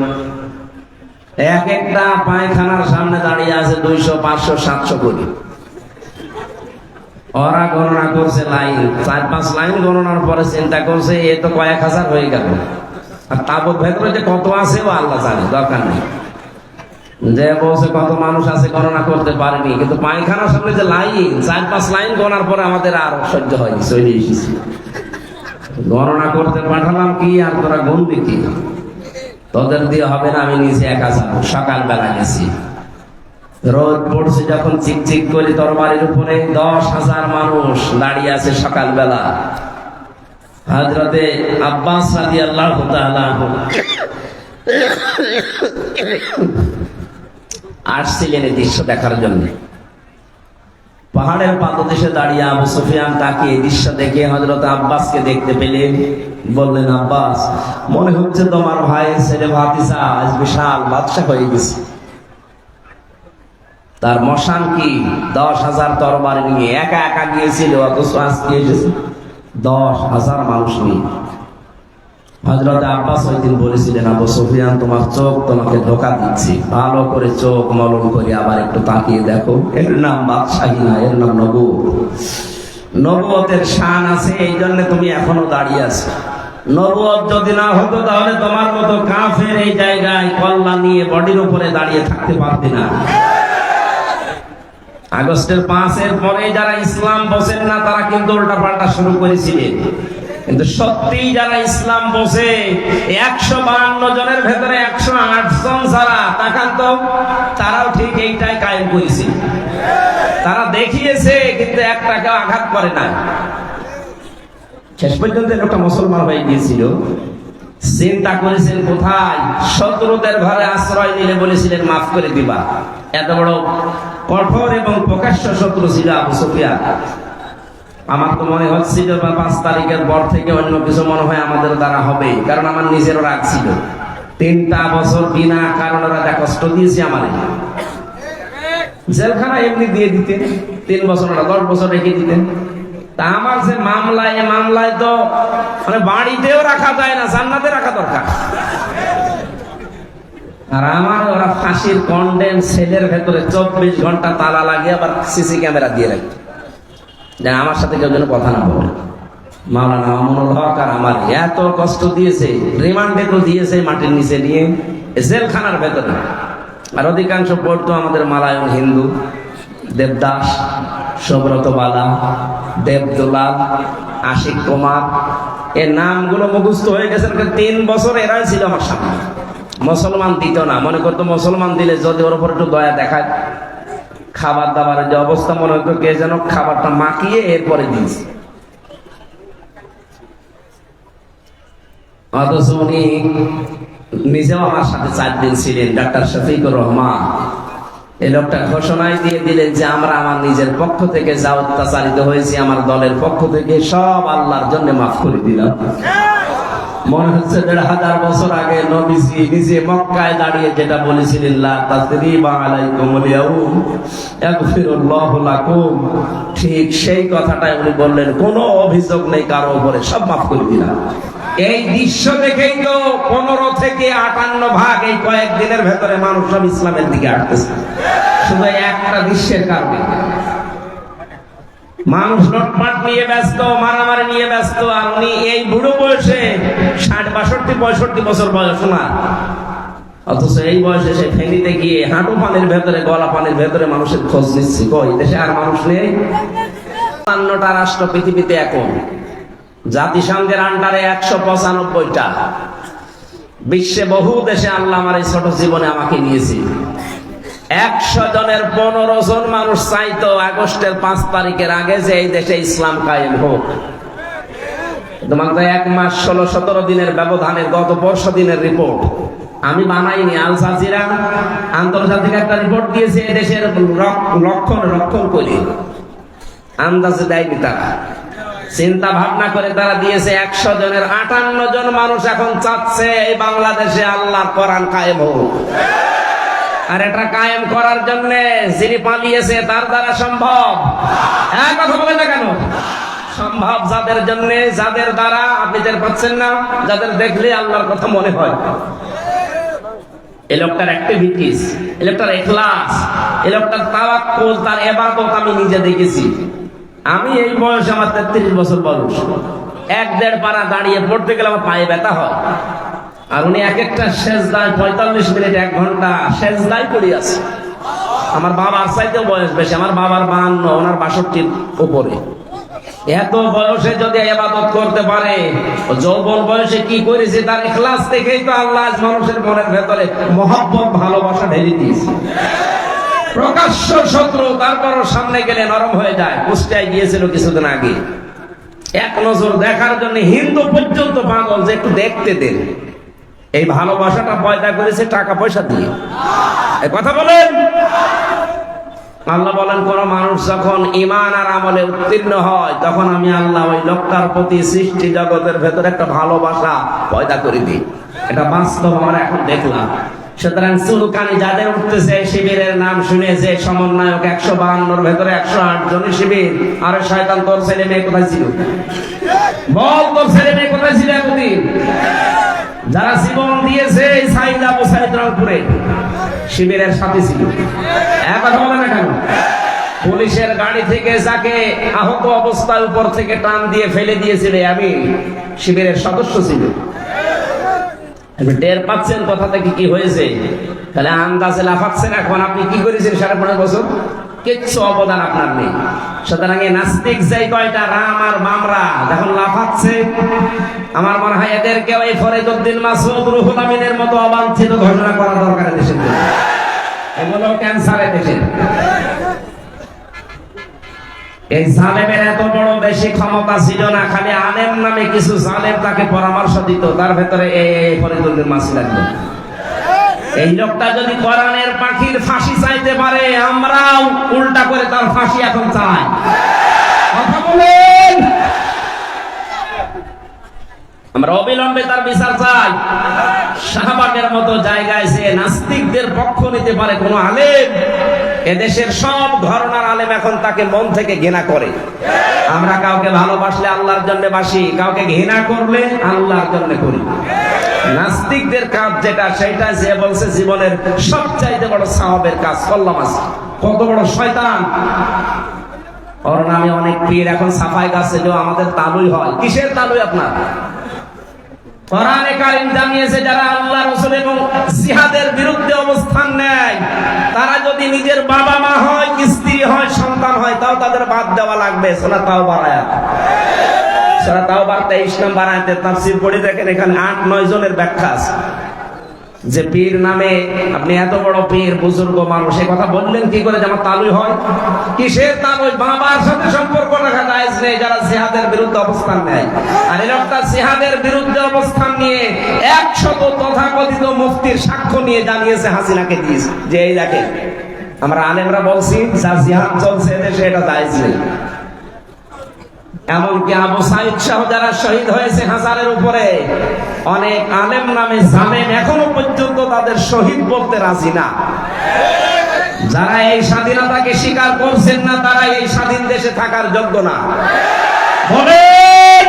এক একটা পায়খানার সামনে দাঁড়িয়ে আছে 200 500 700 করে। ওরা গণনা করছে লাইন, 4-5 লাইন গণনার পরে চিন্তা করছে এ তো কয়েক হাজার হয়ে গেল। আর তাবুর ভেতরে যে কত আছে ও আল্লাহ জানে, দরকার নেই। যে বলছে কত মানুষ আছে গণনা করতে পারেনি, কিন্তু পায়খানার সামনে যে লাইন, 4-5 লাইন গণার পরে আমাদের আর সহ্য হয়নি, চলে এসেছি। গণনা করতে পাঠালাম কি, আর তোরা গুনবি কি? তোদের দিয়ে হবে না, আমি নিজে একা যাবো। সকালবেলা গেছি, রোদ পড়ছে যখন, চিকচিক করে তরবারির উপরে 10,000 মানুষ দাঁড়িয়ে আছে সকালবেলা। হযরতে আব্বাস রাদিয়াল্লাহু তাআলা আসছিলেন এই দৃশ্য দেখার জন্য। পাহাড়ের পাদদেশে দাঁড়িয়ে আবু সুফিয়ান তাকে এই দৃশ্য দেখে হযরত আব্বাসকে দেখতে পেলেন। বললেন, আব্বাস, মনে হচ্ছে তোমার ভাই ছেলে ভাতিজা আজ বিশাল বাদশা হয়ে গেছে। তার মশান কি 10,000 তরবারি নিয়ে একা একা গিয়েছিল, অথচ আজকে এসেছে 10,000 মানুষ নিয়ে। হযরত আব্বাস ওই দিন বলেছিলেন, আবু সুফিয়ান তোমার চোখ তোমাকে ধোঁকা দিচ্ছে, ভালো করে চোখ মলম করে আবার একটু তাকিয়ে দেখো। এর নাম বাদশাহী না, এর নাম নবুয়ত। নবুয়তের শান আছে, এই জন্য তুমি এখনো দাঁড়িয়ে আছো। নবুয়ত যদি না হতো তাহলে তোমার মতো কাফের এই জায়গায় কল্লা নিয়ে বডির উপরে দাঁড়িয়ে থাকতে পারতি না। আগস্টের 5-এর পরে যারা ইসলাম বোঝেন না তারা কিন্তু উল্টা পাল্টা শুরু করেছিলেন, কিন্তু সত্যি যারা ইসলাম বোঝে 152 জনের ভেতরে 108 জন যারা তাকান তো, তারাও ঠিক এইটাই কায়েম করেছে। তারা দেখিয়েছে, কিন্তু একটাকে আঘাত করে না। শেষ পর্যন্ত একটা মুসলমান হয়ে গিয়েছিল। চিন্তা করেছেন কোথায়? শত্রুদের ঘরে আশ্রয় নিলে বলেছিলেন মাফ করে দিবা। এত বড় কঠোর এবং প্রকাশ্য শত্রু ছিল আবু সুফিয়ান। আমার তো মনে হচ্ছিল 5 তারিখের পর থেকে অন্য কিছু মনে হয় আমাদের দ্বারা হবে, কারণ আমার নিজেরও রাগ ছিল। 3টা বছর বিনা কারণে ওরা কষ্ট দিয়েছে আমারে। জেলখানা এমনি দিয়ে দিতেন, 3 বছর না 10 বছর রেখে দিতেন। তা আমার যে মামলায় তো মানে বাড়িতেও রাখা যায় না, জান্নাতে রাখা দরকার। আর আমার ওরা ফাঁসির কন্ডেম সেলের ভেতরে 24 ঘন্টা তালা লাগিয়ে আবার সিসি ক্যামেরা দিয়ে রাখত, যে আমার সাথে কেউ যেন কথা না বলে। মাওলানা মামুনুল হক আর আমার এত কষ্ট দিয়েছে, রিমান্ডে তো দিয়েছে মাটির নিচে নিয়ে, জেলখানার ভেতরে। আর অধিকাংশ পড়তো আমাদের মালায়ন হিন্দু, দেবদাস, সুব্রত বালা, দেবদুলাল, আশিক কুমার, এর নামগুলো মুখস্থ হয়ে গেছে। 3 বছর এরাই ছিল আমার সামনে। মুসলমান দিত না, মনে করতো মুসলমান দিলে যদি ওর উপর একটু দয়া দেখায়, খাবার দাবারের যে অবস্থা মনে হতো কে যেন খাবারটা মাখিয়ে এরপরে দিয়েছে। অথচ উনি নিজেও আমার সাথে 4 দিন ছিলেন। ডাক্তার শফিকুর রহমান এই লোকটা ঘোষণাই দিয়ে দিলেন যে আমরা আমার নিজের পক্ষ থেকে যা অত্যাচারিত হয়েছি, আমার দলের পক্ষ থেকে সব আল্লাহর জন্য মাফ করে দিলাম। মনে হচ্ছে 1500 বছর আগে নবীজি নিজে মক্কায় দাঁড়িয়ে যেটা বলেছিলেন, লা তাসরিবা আলাইকুমুল ইয়াউম ইয়াগফিরুল্লাহু লাকুম, ঠিক সেই কথাটাই উনি বললেন। কোনো অভিযোগ নেই কারো উপরে, সব মাফ করে দিলাম। এই দৃশ্য দেখেই তো 15 থেকে 58 ভাগ এই কয়েকদিনের ভেতরে মানুষ সব ইসলামের দিকে আসতেছে, শুধু একটা দৃশ্যের কারণে। মানুষ লটপাট নিয়ে ব্যস্ত, মারামারি নিয়ে ব্যস্ত, আর উনি এই বুড়ো বয়সে 60, 62, 65 বছর বয়স, না অথচ এই বয়সে সে ফেনীতে গিয়ে হাঁটু পানির ভেতরে, গলা পানির ভেতরে মানুষের খোঁজ নিচ্ছি। কই দেশে আর মানুষ নেই? ৫৫টা রাষ্ট্র পৃথিবীতে এখন, জাতিসংঘের আন্ডারে ১৯৫টা। বিশ্বে বহু দেশে আল্লাহ আমার এই ছোট জীবনে আমাকে নিয়েছি। ১০০ জনের ১৫ জন মানুষ চাইতো আগস্টের ৫ তারিখের আগে যে এই দেশে ইসলাম কায়েম হোক। তোমাকে ১ মাস ১৬-১৭ দিনের ব্যবধানের গত পরশু দিনের রিপোর্ট আমি বানাইনি, আল জাজিরা আন্তর্জাতিক একটা রিপোর্ট দিয়েছে এদেশের রক্ষণ করে, আন্দাজে দেয়নি তারা, চিন্তা ভাবনা করে তারা দিয়েছে। ১০০ জনের ৫৮ জন মানুষ এখন চাচ্ছে এই বাংলাদেশে আল্লাহর কোরআন কায়েম হোক। আর এটা কায়েম করার জন্য যিনি পালিয়েছে তার দ্বারা সম্ভব। এক কথা বলে না কেন? সম্ভব যাদের জন্য, যাদের দ্বারা আপনি টের পাচ্ছেন না, যাদের দেখলে আল্লাহর কথা মনে হয়। এই লোকটার অ্যাক্টিভিটিস, এই লোকটার ইখলাস, এই লোকটার তাওয়াক্কুল, তার ইবাদত আমি নিজে দেখেছি। আমি এই বয়সে, আমার ৩৩ বছর বয়স, ১-১.৫ পারা দাঁড়িয়ে পড়তে গেলে আমার পায়ে ব্যথা হয়। আর উনি এক একটা সেজদায় ৪৫ মিনিট ১ ঘন্টা সেজদায় পড়ে আছে। আমার বাবার চাইতেও বয়স বেশি, আমার বাবার ৫২, ওনার ৬২-র উপরে। এত বয়সে যদি ইবাদত করতে পারে, যৌবন বয়সে কি করেছে তার ইখলাস দেখেই তো আল্লাহ মানুষের মনের ভেতরে মহব্বত, ভালোবাসা ঢেলে দিয়েছে। প্রকাশ্য শত্রু, তারপরও সামনে গেলে নরম হয়ে যায়। কুষ্টিয়ায় গিয়েছিল কিছুদিন আগে, এক নজর দেখার জন্য হিন্দু পর্যন্ত পাগল যে একটু দেখতে দেন। এই ভালোবাসাটা পয়দা করেছে টাকা পয়সা দিয়ে। এই কথা বলেন। আল্লাহ বলেন, কোন মানুষ যখন ঈমান আর আমলে উত্তীর্ণ হয় তখন আমি আল্লাহ ওই লোকটার প্রতি সৃষ্টি জগতের ভেতরে একটা ভালোবাসা পয়দা করে দিই। এটা বাস্তব আমরা এখন দেখলাম। সুতরাং চুলকানি যাদের উঠতেছে, শিবিরের নাম শুনে যে সমন্বয়ক ১৫২-র ভেতরে ১০৮ জনের শিবির। আরে শয়তান, তোর ছেলে মেয়ে কোথায় ছিল? বল, তোর ছেলে মেয়ে কোথায় ছিল এতদিন? যারা জীবন দিয়েছে এই সাইদ আবু সাইদ রংপুরে শিবিরের সাথে ছিল। এক কথা বলে না কেন? পুলিশের গাড়ি থেকে যাকে আহত অবস্থায় উপর থেকে টান দিয়ে ফেলে দিয়েছিল আমি শিবিরের সদস্য ছিল। টের পাচ্ছেন কথা থেকে কি হয়েছে? তাহলে আন্দাজে লাফাচ্ছেন। এখন আপনি কি করেছেন ১৫.৫ বছর? কিচ্ছু অবদান আপনার নেই। সুতরাং এই নাস্তিক যাই কয়টা রাম আর মামরা যখন লাফাচ্ছে, আমার মনে হয় এদেরকে ওই ফরিদউদ্দিন মাসুদ, রুহুল আমিনের মতো অবাঞ্ছিত ঘোষণা করা দরকার দেশের জন্য। এগুলো ক্যান্সারে দেশের। এই জালেমের এত বড় বেশি ক্ষমতা ছিল না, খালি আলেম নামে কিছু জালেম তাকে পরামর্শ দিত, তার ভেতরে এই ফরিদউদ্দিন মাসুদ লাগবে। এই লোকটা যদি কোরআনের পাখির ফাঁসি চাইতে পারে, আমরাও উল্টা করে তার ফাঁসি এখন চাই। কথা বলেন। আমরা অবিলম্বে তার বিচার চাই। শাহবাগের মতো জায়গায় যে নাস্তিকদের পক্ষ নিতে পারে কোন আলেম, এদেশের সব ঘরানার আলেম এখন তাকে মন থেকে ঘৃণা করে। আমরা কাউকে ভালোবাসলে আল্লাহর জন্য বাসি, কাউকে ঘৃণা করলে আল্লাহর জন্য করি। নাস্তিকদের কাজ যেটা, সেটা যে বলছে জীবনের সবচাইতে বড় সাওয়াবের কাজ করলাম। আছে কত বড় শয়তান! ওর নামে অনেক পীর এখন সাফাই গাছে আমাদের তালুই হয়। কিসের তালুই আপনার? কোরআনে কারীম জানিয়েছে যারা আল্লাহ রাসূল এবং জিহাদের বিরুদ্ধে অবস্থান নেয়, তারা যদি নিজের বাবা মা হয়, স্ত্রী হয়, সন্তান হয়, তাও তাদের বাদ দেওয়া লাগবে। সূরা তাওবার আয়াত, সূরা তাওবার 23 নম্বর আয়াতে তাফসীর পড়ে দেখেন, এখানে ৮-৯ জনের ব্যাখ্যা আছে। যে পীর নামে আপনি এত বড় পীর, বুজুর্গ মানুষ, এই কথা বললেন কি করে যে আমার তালুই হয়? কিসের তালুই? বাবার সাথে সম্পর্ক রাখা জায়েজ নেই যারা জিহাদের বিরুদ্ধে অবস্থান নেয়। আর এই লোকটা জিহাদের বিরুদ্ধে অবস্থান নিয়ে ১০০ তথাকথিত মুফতির সাক্ষ্য নিয়ে জানিয়েছে হাসিনাকে দিয়েছে যে এই দেখেন আমরা আলেমরা বলছি যা জিহাদ চলছে এদেশে এটা জায়েজ নেই। এমনকি আবু সাইদ সহ যারা শহীদ হয়েছে হাজারের উপরে, অনেক আলেম নামে জালেম এখনো পর্যন্ত তাদের শহীদ বলতে রাজি না। যারা এই স্বাধীনতাকে স্বীকার করছেন না, তারা এই স্বাধীন দেশে থাকার যোগ্য না। বলেন,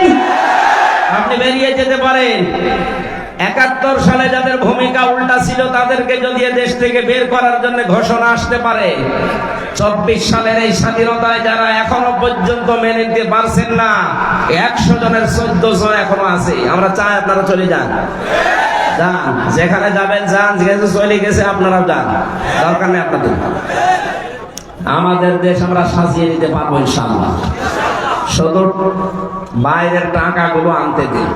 আপনি বেরিয়ে যেতে পারেন। ৭১ সালে যাদের ভূমিকা উল্টা ছিল তাদেরকে যদি দেশ থেকে বের করার জন্য ঘোষণা আসতে পারে, ২৪ সালের এই স্বাধীনতায় যারা এখনো পর্যন্ত মেনে নিতে পারছেন না, ১০০ জনের ১৪ জন এখনো আছে। আমরা চাই আপনারা চলে যান। যান, যেখানে যাবেন যান, যেহেতু চলে গেছে আপনারাও যান, দরকার নেই আপনাদের। আমাদের দেশ আমরা সাজিয়ে নিতে পারবো ইনশাআল্লাহ। শুধু বাইরের টাকাগুলো আনতে দিন।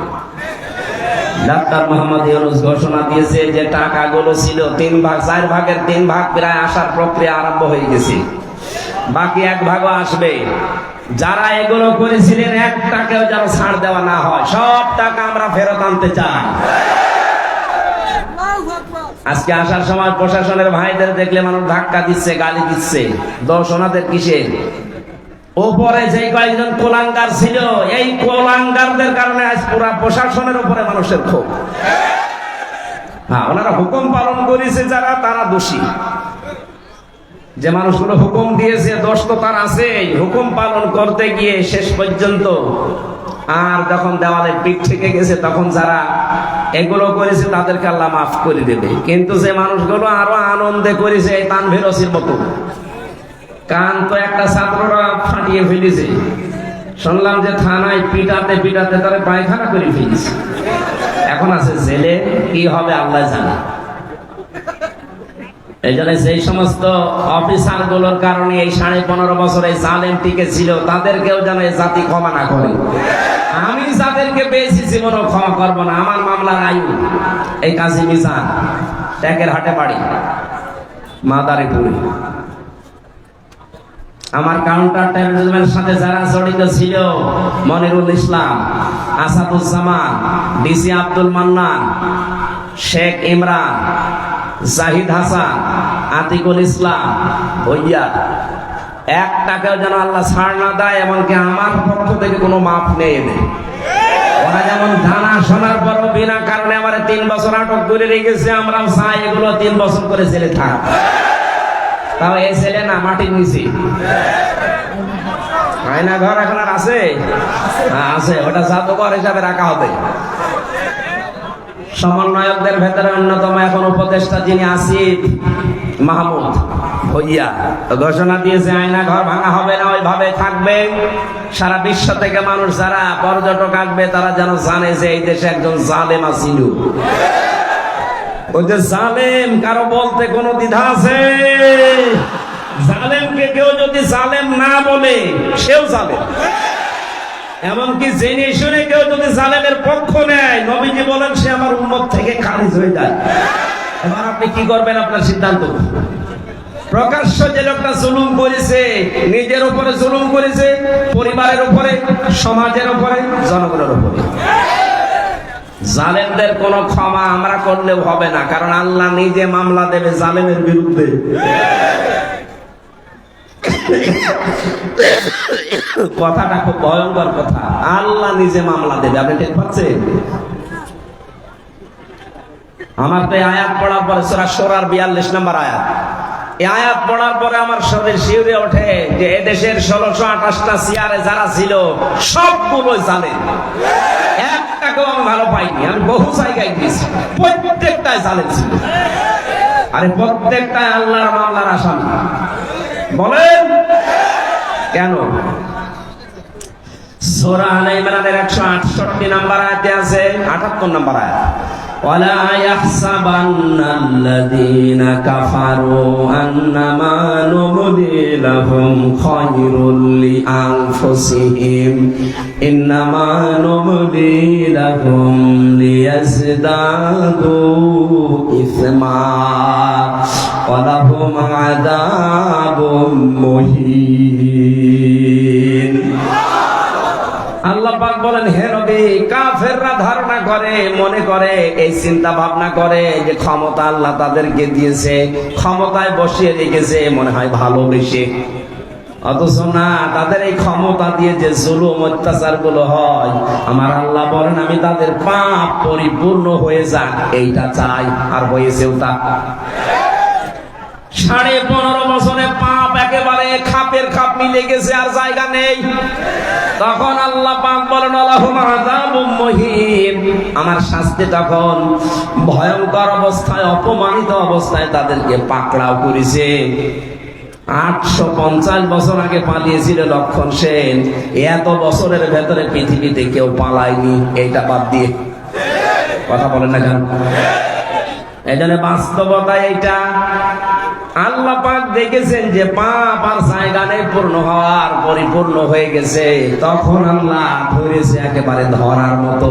ডাক্তার মোহাম্মদ ইউনূস ঘোষণা দিয়েছে যে টাকাগুলো ছিল 3 ভাগ, 4 ভাগের 3 ভাগ প্রায় আসার প্রক্রিয়া আরম্ভ হয়ে গেছে, বাকি 1 ভাগও আসবে। যারা এগুলো করেছিলেন 1 টাকাও যেন ছাড় দেওয়া না হয়, সব টাকা আমরা ফেরত আনতে চাই। আজকে আসার সময় প্রশাসনের ভাইদের দেখলে মানুষ ধাক্কা দিচ্ছে, গালি দিচ্ছে, দোষ ওনাদের কিসের? উপরে যে কয়েকজন কোলাঙ্গার ছিল, এই কোলাঙ্গারদের কারণে আজ পুরা প্রশাসনের উপরে মানুষের ক্ষোভ। হ্যাঁ, ওনারা হুকুম পালন করেছে যারা, তারা দোষী। যে মানুষগুলো হুকুম দিয়েছে, দোষ তো তার আছে। হুকুম পালন করতে গিয়ে শেষ পর্যন্ত আর যখন দেওয়ালে পিঠ থেকে গেছে, তখন যারা এগুলো করেছে তাদেরকে আল্লাহ মাফ করে দেবে। কিন্তু যে মানুষগুলো আরো আনন্দে করেছে, এই তানভীর ওসির মতো কান তো একটা ছাত্ররা ফাটিয়ে ফেলেছে, শুনলাম যে থানায় পিটাতে পিটাতে তারা পায়খানা করে ফেলেছে, এখন আছে জেলে। কি হবে আল্লাহ জানে। এই জন্য সেই সমস্ত অফিসার গুলোর কারণে এই 15.5 বছর এই জালেম টিকে ছিল, তাদেরকেও যেন এই জাতি ক্ষমা না করে। আমি যাদেরকে পেয়েছি জীবনও ক্ষমা করবো না। আমার মামলার আয়ু এই কাজী মিজান, ট্যাকের হাটে বাড়ি, মাদারীপুরে। আমার কাউন্টার টেররিজমের সাথে যারা জড়িত ছিল, মনিরুল ইসলাম, আসাদুজ্জামান, ডিসি আব্দুল মান্নান, শেখ ইমরান, জাহিদ হাসান, আতিকুল ইসলাম, ভইয়া, 1 টাকাও যেন আল্লাহ ছাড় না দেয়, এমনকি আমার পক্ষ থেকে কোনো মাপ নেই এদের। ওরা যেমন জানা শোনার পরও বিনা কারণে আমার 3 বছর আটক করে রেখেছে, আমরাও চাই এগুলো 3 বছর করে জেলে থাক। তাও এই ছেলে না মাটির নিচে আয়না ঘর এখন আর আছে? আছে, ওটা জাদুঘর হিসাবে রাখা হবে। সমন্বয়কদের ভেতরে অন্যতম এখন উপদেষ্টা যিনি আসিফ মাহমুদ ভইয়া ঘোষণা দিয়েছে আয়না ঘর ভাঙা হবে না, ওইভাবে থাকবে। সারা বিশ্ব থেকে মানুষ যারা পর্যটক আসবে তারা যেন জানে যে এই দেশে একজন জালেম আছিল। ওই যে জালেম, কারো বলতে কোনো দ্বিধা আছে? জালেমকে কেউ যদি জালেম না বলে, সেও জালেম। এমনকি জেনে শুনে কেউ যদি জালেমের পক্ষ নেয়, নবীজি বলেন সে আমার উম্মত থেকে খারিজ হয়ে যায়। এবার আপনি কি করবেন? আপনার সিদ্ধান্ত। প্রকাশ্য যে লোকটা জুলুম করেছে, নিজের উপরে জুলুম করেছে, পরিবারের উপরে, সমাজের উপরে, জনগণের উপরে, জালেমদের কোনো ক্ষমা আমরা করলেও হবে না, কারণ আল্লাহ নিজে মামলা দেবে জালেমের বিরুদ্ধে। কথাটা খুব ভয়ঙ্কর কথা, আল্লাহ নিজে মামলা দেবে। আপনি ঠিক পাচ্ছেন? আমার তো আয়াত পড়ার পরে সূরা শূরার 42 নম্বর আয়াত, এই আয়াত পড়ার পরে আমার শরীর শিউরে ওঠে যে এদেশের 1628টা চেয়ারে যারা ছিল সবগুলো জালেম। একটাকেও আমি ভালো পাইনি। আমি বহু জায়গায় গেছি, প্রত্যেকটাই জালেম ছিল। আরে প্রত্যেকটাই আল্লাহর মামলার আসামি। বলেন কেন? সূরা আলে ইমরানের 168 নম্বর আয়াতে আছে, 78 নম্বর আয়াত, ওয়ালা ইয়াহসাবান্নাল্লাযীনা কাফারু আন্নামা নুমলি লাহুম খায়রুল লিআনফুসিহিম ইন্নামা নুমলি লাহুম লিয়াজদাদু ইসমা ওয়া লাহুম আযাবুম মুহিন। আল্লাহ পাক বলেন, হে নবী, কাফেররা ধারণা করে, মনে করে, এই চিন্তা ভাবনা করে যে ক্ষমতা আল্লাহ তাদেরকে দিয়েছে, ক্ষমতায় বসিয়ে রেখেছে মনে হয় ভালোবেসে। অথচ না, তাদের এই ক্ষমতা দিয়ে যে জুলুম অত্যাচার গুলো হয়, আমার আল্লাহ বলেন আমি তাদের পাপ পরিপূর্ণ হয়ে যাক এইটা চাই, আর হয়েছেও তা। 15.5 বছরে পাপ একেবারে খাপের খাপ মিলে গেছে, আর জায়গা নেই। তখন আল্লাহ পাক বলেন লাহুম আযাবুম মুহিন, আমার শাস্তি তখন ভয়ঙ্কর অবস্থায়, অপমানিত অবস্থায় তাদেরকে পাকড়াও করেছে। 850 বছর আগে পালিয়েছিল লক্ষণ সেন, এত বছরের ভেতরে পৃথিবীতে কেউ পালায়নি, এইটা বাদ দিয়ে। কথা বলেন না কেন? এই জন্য বাস্তবতা এইটা। আল্লাহ পাক দেখেছেন যে পাপ আর জায়গানে পূর্ণ হওয়ার পরিপূর্ণ হয়ে গেছে, তখন আল্লাহ ধরেছে একেবারে ধরার মতো।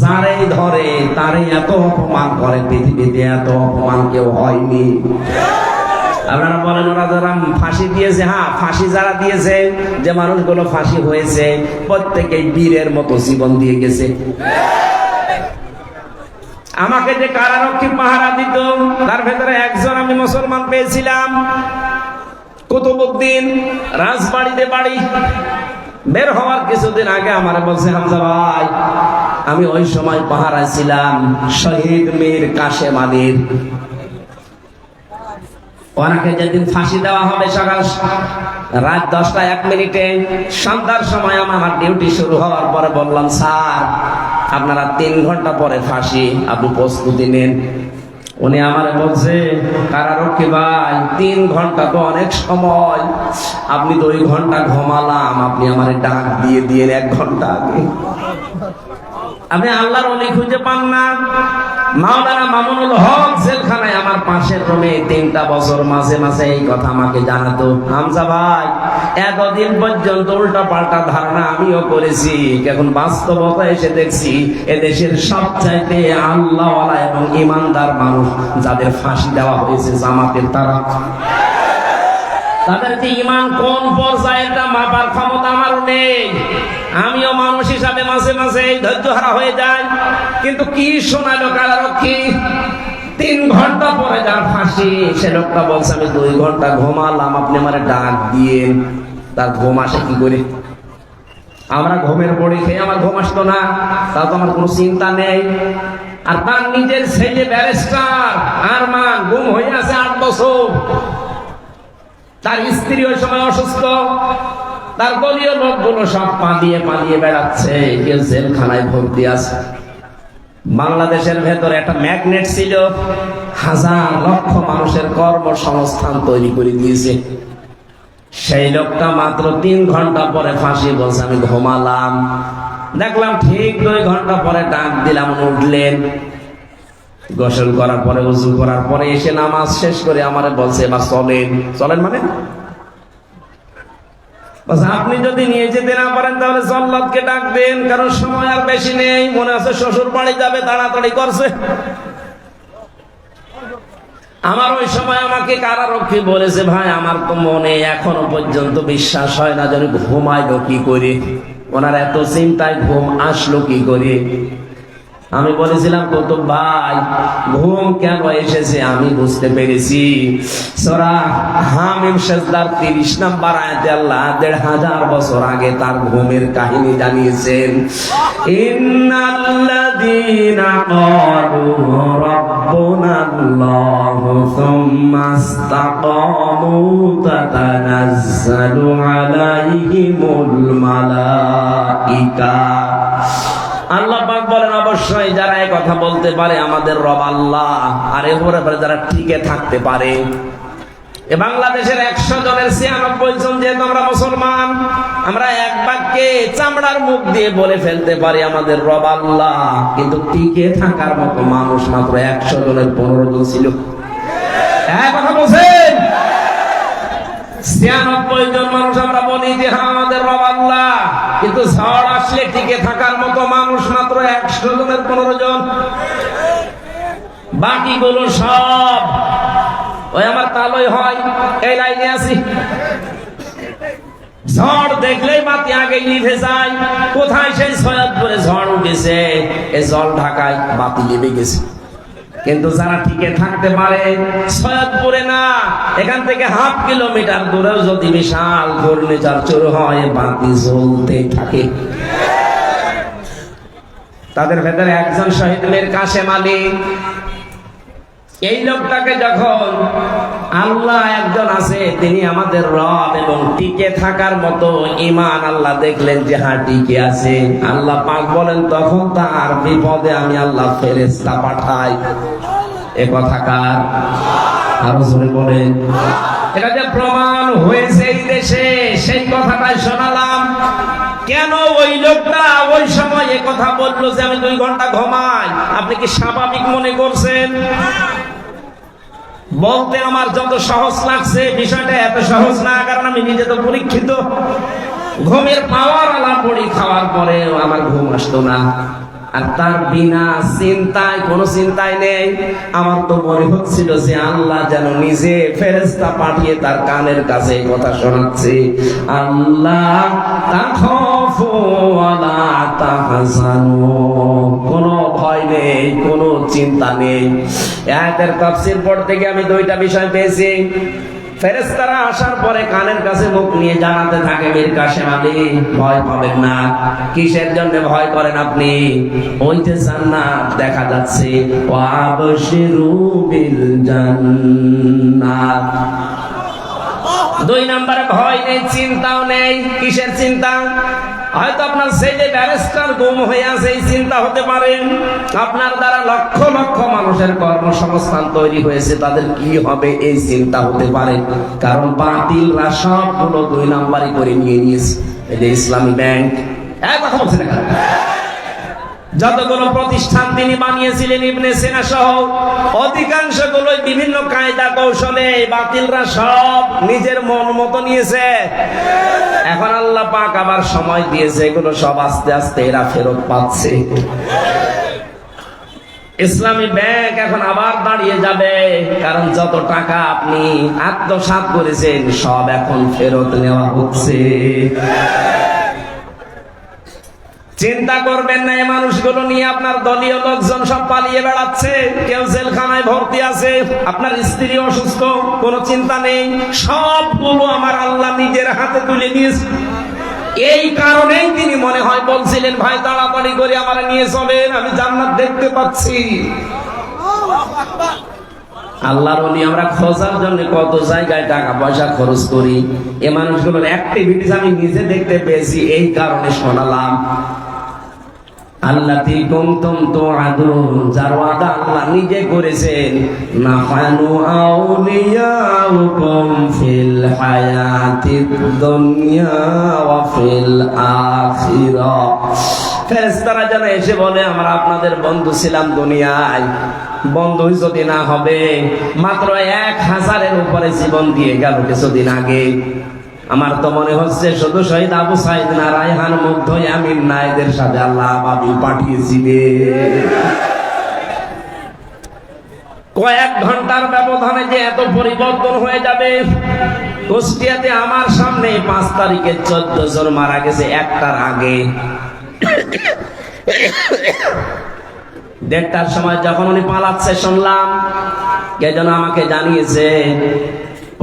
যারেই ধরে তারই এত অপমান করে, পৃথিবীতে এত অপমান কেউ হয়নি। আপনারা বলেন ওরা যারা ফাঁসি দিয়েছে, হ্যাঁ ফাঁসি যারা দিয়েছে, যে মানুষগুলো ফাঁসি হয়েছে প্রত্যেকেই বীরের মতো জীবন দিয়ে গেছে। আমাকে যে কারারক্ষী পাহারা দিত তার ভেতরে একজন আমি মুসলমান পেয়েছিলাম, কুতুবউদ্দিন, রাজবাড়িতে বাড়ি। বের হওয়ার কিছুদিন আগে আমার বলছে, হামজা ভাই আমি ওই সময় পাহারায় ছিলাম শহীদ মীর কাশেম আলীর। ওনাকে যেদিন ফাঁসি দেওয়া হবে সকাল রাত 10টা 1 মিনিটে, সন্ধ্যার সময় আমার ডিউটি শুরু হওয়ার পরে বললাম, স্যার আপনারা 3 ঘন্টা পরে ফাঁসি, আপনি প্রস্তুতি নেন। উনি আমার বলছে, কারারক্ষী ভাই 3 ঘন্টা তো অনেক সময়, আপনি তো 2 ঘন্টা ঘুমালাম, আপনি আমার ডাক দিয়ে 1 ঘন্টা আগে। আপনি আল্লাহর ওলি খুঁজে পান না? মাওলানা মামুনুল হক জেলখানায় আমার পাশের রুমে 3টা বছর মাঝে মাঝে এই কথা আমাকে জানাতো, হামজা ভাই এতদিন পর্যন্ত উল্টা পাল্টা ধারণা আমিও করেছি, এখন বাস্তবতা এসে দেখছি এদেশের সবচাইতে আল্লাহওয়ালা এবং ইমানদার মানুষ যাদের ফাঁসি দেওয়া হয়েছে জামাতের, তাদের যে ইমান কোন পর্যায়ে এটা মাপার ক্ষমতা আমার নেই। আমিও মানুষ হিসাবে মাঝে মাঝে ধৈর্য হারা হয়ে যায়। কিন্তু কি শোনালো কারারক্ষী, 3 ঘন্টা পরে যার ফাঁসি সে লোকটা বলছে আমি 2 ঘন্টা ঘুমালাম, আপনি আমার ডাক দিয়ে। তার ঘুম আসে কি করে? আমরা ঘুমের বড়ি খেয়ে আমার ঘুম আসতো না, তা তো আমার কোনো চিন্তা নেই। আর তার নিজের ছেলে ব্যারিস্টার আরমান গুম হয়ে আছে 8 বছর। তার স্ত্রী ওই সময় অসুস্থ, তার দলীয় লোকগুলো সব পালিয়ে বেড়াচ্ছে, কেউ জেলখানায় ভর্তি আছে। বাংলাদেশের ভেতরে একটা ম্যাগনেট ছিল, 1000 লক্ষ মানুষের কর্মসংস্থান তৈরি করে দিয়েছে। সেই লোকটা মাত্র 3 ঘন্টা পরে ফাঁসি বলছে আমি ঘুমালাম। দেখলাম ঠিক 2 ঘন্টা পরে ডাক দিলাম, উঠলেন। গোসল করার পরে ওযু করার পরে এসে নামাজ শেষ করে আমারে বলছে এবার চলেন মানে আপনি যদি নিয়ে যেতে না পারেন তাহলে জল্লাদকে ডাক দেন, কারণ সময় আর বেশি নেই, মনে আছে শ্বশুর বাড়ি যাবে, তাড়াতাড়ি করছে। আমার ওই সময় আমাকে কারারক্ষী বলেছে, ভাই আমার তো মনে এখনো পর্যন্ত বিশ্বাস হয় না যেন ঘুমাইলো কি করে, ওনার এত চিন্তায় ঘুম আসলো কি করে। আমি বলেছিলাম কুতুব ভাই ঘুম কেন এসেছে আমি বুঝতে পেরেছি। সূরা হামিম সিজদার 30 নম্বর আয়াতে আল্লাহ 1500 বছর আগে তার ঘুমের কাহিনী জানিয়েছেন। ইন্নাল্লাযীনা ক্বালু রাব্বুনাল্লাহু সুম্মা ইসতাকামু তাতানাজ্জালু আলাইহিমুল মালাইকা। আল্লাহ পাক বলেন অবশ্যই যারা এই কথা বলতে পারে আমাদের রব আল্লাহ, আর এর উপরে যারা টিকে থাকতে পারে। এ বাংলাদেশের 100 জনের 96 জন যেহেতু আমরা মুসলমান, আমরা এক বাক্যে চামড়ার মুখ দিয়ে বলে ফেলতে পারি আমাদের রব আল্লাহ, কিন্তু টিকে থাকার মতো মানুষ মাত্র 100 জনের 15 জন ছিল। কথা বলছেন 96 জন মানুষ আমরা বলি যে হ্যাঁ আমাদের রব আল্লাহ, কিন্তু ঝড় আসলে টিকে থাকার মতো মানুষ মাত্র 100 জনের 15 জন। বাকিগুলো সব ওই আমার তালই হয়, এই লাইনে আছি। ঝড় দেখলেই বাতি আগে নিভে যায়। কোথায় সেই সৈয়দপুরে ঝড় উঠেছে, এই জল ঢাকায় বাতি নিভে গেছে। কিন্তু যারা টিকে থাকতে পারে সৈয়দপুরে না, এখান থেকে 1/2 কিলোমিটার দূরেও যদি বিশাল ঘূর্ণিঝড় শুরু হয় বাতি জ্বলতে থাকে। তাদের ভেতরে একজন শহীদ মীর কাশেম আলী। এই লোকটাকে যখন আল্লাহ একজন আছে তিনি আমাদের রব এবং টিকে থাকার মতো ঈমান আল্লাহ দেখলেন যে হ্যাঁ টিকে আছে, আল্লাহ পাক বলেন তখন তার বিপদে আমি আল্লাহ ফেরেশতা পাঠাই। এ কথা কার? আরো জোরে বলেন। এটা যে প্রমাণ হয়েছে এই দেশে সেই কথাটাই শোনালাম। কেন ওই লোকটা ওই সময় এ কথা বললো যে আমি 2 ঘন্টা ঘুমাই? আপনি কি স্বাভাবিক মনে করছেন? বলতে আমার যত সহজ লাগছে, বিষয়টা এত সহজ না, কারণ আমি নিজে তো পরীক্ষিত। ঘুমের পাওয়ার আলা পড়ি, খাওয়ার পরে আমার ঘুম আসতো না। আর তার বিনা চিন্তায়, কোনো চিন্তায় নেই, আমার তো মনে হচ্ছিল যে আল্লাহ যেন নিজে ফেরেশতা পাঠিয়ে তার কানের কাছে কথা শোনাচ্ছে, আল্লাহ তাখাফু ওয়ালা তাহজানু, কোনো ভয় নেই, কোনো চিন্তা নেই। আয়াতের তাফসীর পড়তে গিয়ে আমি 2টা বিষয় পেয়েছি। ফেরেশতারা আসার পরে কানের কাছে মুখ নিয়ে জানাতে থাকে, মীর কাসেম আলী ভয় পাবেন না। কিসের জন্য ভয় করেন আপনি? ওই যে জান্নাত দেখা যাচ্ছে, ওয়াবশিরু বিল জান্নাত। 2 নম্বরে ভয় নেই, চিন্তাও নেই। কিসের চিন্তা? হয়তো আপনার ছেলে ব্যারিস্টার গুম হয়ে আছে, এই চিন্তা হতে পারে। আপনার দ্বারা লক্ষ লক্ষ মানুষের কর্মসংস্থান তৈরি হয়েছে, তাদের কি হবে এই চিন্তা হতে পারে। কারণ বাতিলরা সবগুলো 2 নাম্বারই করে নিয়ে নিয়েছে। এই যে ইসলামী ব্যাংক, এক কথা বলছে না, যতগুলো প্রতিষ্ঠান তিনি বানিয়েছিলেন ইবনে সিনা সহ, অধিকাংশগুলোই বিভিন্ন কায়দা কৌশলে বাতিলরা সব নিজের মন মতো নিয়েছে। এখন আল্লাহ পাক আবার সময় দিয়েছে, এগুলো সব আস্তে আস্তে এরা ফেরত পাচ্ছে। ইসলামী ব্যাংক এখন আবার দাঁড়িয়ে যাবে, কারণ যত টাকা আপনি আত্মসাৎ করেছেন সব এখন ফেরত নেওয়া হচ্ছে। চিন্তা করবেন না, এই মানুষগুলো নিয়ে আপনার দলীয় লোকজন সব পালিয়ে বেড়াচ্ছে, কেউ জেলখানায় ভর্তি আছে, আপনার স্ত্রী অসুস্থ, কোনো চিন্তা নেই, সবগুলো আমার আল্লাহ নিজের হাতে তুলে নিয়েছে। এই কারণেই তিনি মনে হয় বলছিলেন, ভাই তাড়াতাড়ি করে আমার নিয়ে চলেন, আমি জান্নাত দেখতে পাচ্ছি। আল্লাহর ওলি আমরা খোঁজার জন্য কত জায়গায় টাকা পয়সা খরচ করি, এ মানুষগুলোর অ্যাক্টিভিটিস আমি নিজে দেখতে পেয়েছি, এই কারণে শোনালাম। আল্লাতী কুনতুম তুআদুন, যার ওয়াদা আল্লাহ নিজে করেছেন, নাহানু আউলিয়াউকুম ফিল হায়াতিদ দুনিয়া ওয়া ফিল আখিরাহ। ফেরেশতারা যেন এসে বলে, আমরা আপনাদের বন্ধু ছিলাম দুনিয়ায়, বন্ধু যদি না হবে, মাত্র 1000-এর উপরে জীবন দিয়ে গেল কিছুদিন আগে। আমার তো মনে হচ্ছে শুধু শহীদ আবু সাইদ না, রায়হান, মুগ্ধ, ইয়ামিন না, এদের সাথে আল্লাহ আবাবিল পাঠিয়েছিলেন। কয়েক ঘন্টার ব্যবধানে যে এত পরিবর্তন হয়ে যাবে। কুষ্টিয়াতে আমার সামনে 5 তারিখে 14 জন মারা গেছে, 1টার আগে। 1:30টার সময় যখন উনি পালাচ্ছে শুনলাম, কে যেন আমাকে জানিয়েছে।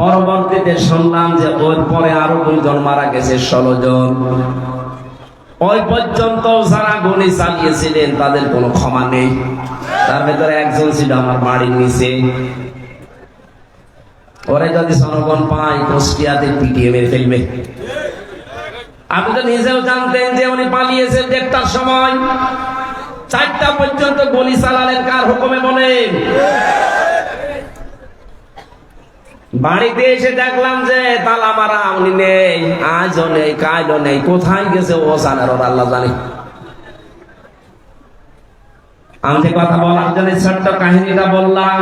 পরবর্তীতে শুনলাম যে ওর পরে আরো 2 জন মারা গেছে, 16 জন। ওই পর্যন্ত যারা গুলি চালিয়েছিলেন তাদের কোনো ক্ষমা নেই। তার ভেতরে একজন ছিল আমার বাড়ির নিচে, ওরে যদি জনগণ পায় কুষ্টিয়াতে পিটিয়ে মেরে ফেলবে। আপনি তো নিজেও জানতেন যে উনি পালিয়েছেন 1:30টার সময়, 4টা পর্যন্ত গুলি চালালেন কার হুকুমে বলেন? বাড়িতে এসে দেখলাম যে তালা মারা, উনি নেই, আজও নেই, কালও নেই, কোথায় গেছে ও জানার, ওর আল্লাহ জানে। আমি কথা বলার জন্য ছোট্ট কাহিনীটা বললাম।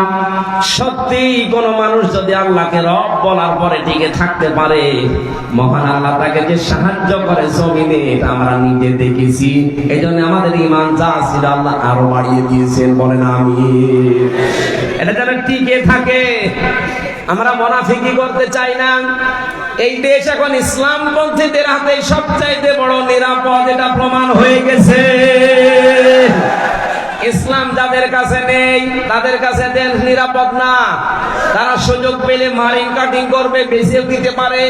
সত্যি কোন মানুষ যদি আল্লাহকে রব বলার পরে টিকে থাকতে পারে, মহান আল্লাহ তাকে যে সাহায্য করে জমিনে, এটা আমরা নিজে দেখেছি। এই জন্য আমাদের ঈমান যা ছিল আল্লাহ আরো বাড়িয়ে দিয়েছেন, বলেন আমিন। এটা যেন টিকে থাকে। আমরা মুনাফিকি করতে চাই না। এই দেশ এখন ইসলামপন্থীদের হাতে সবচাইতে বড় নিরাপদ, এটা প্রমাণ হয়ে গেছে। ইসলাম যাদের কাছে নেই তাদের কাছে দেশ নিরাপদ না। তারা সুযোগ পেলে মারিং কাটিং করবে, বেঁচেও দিতে পারে।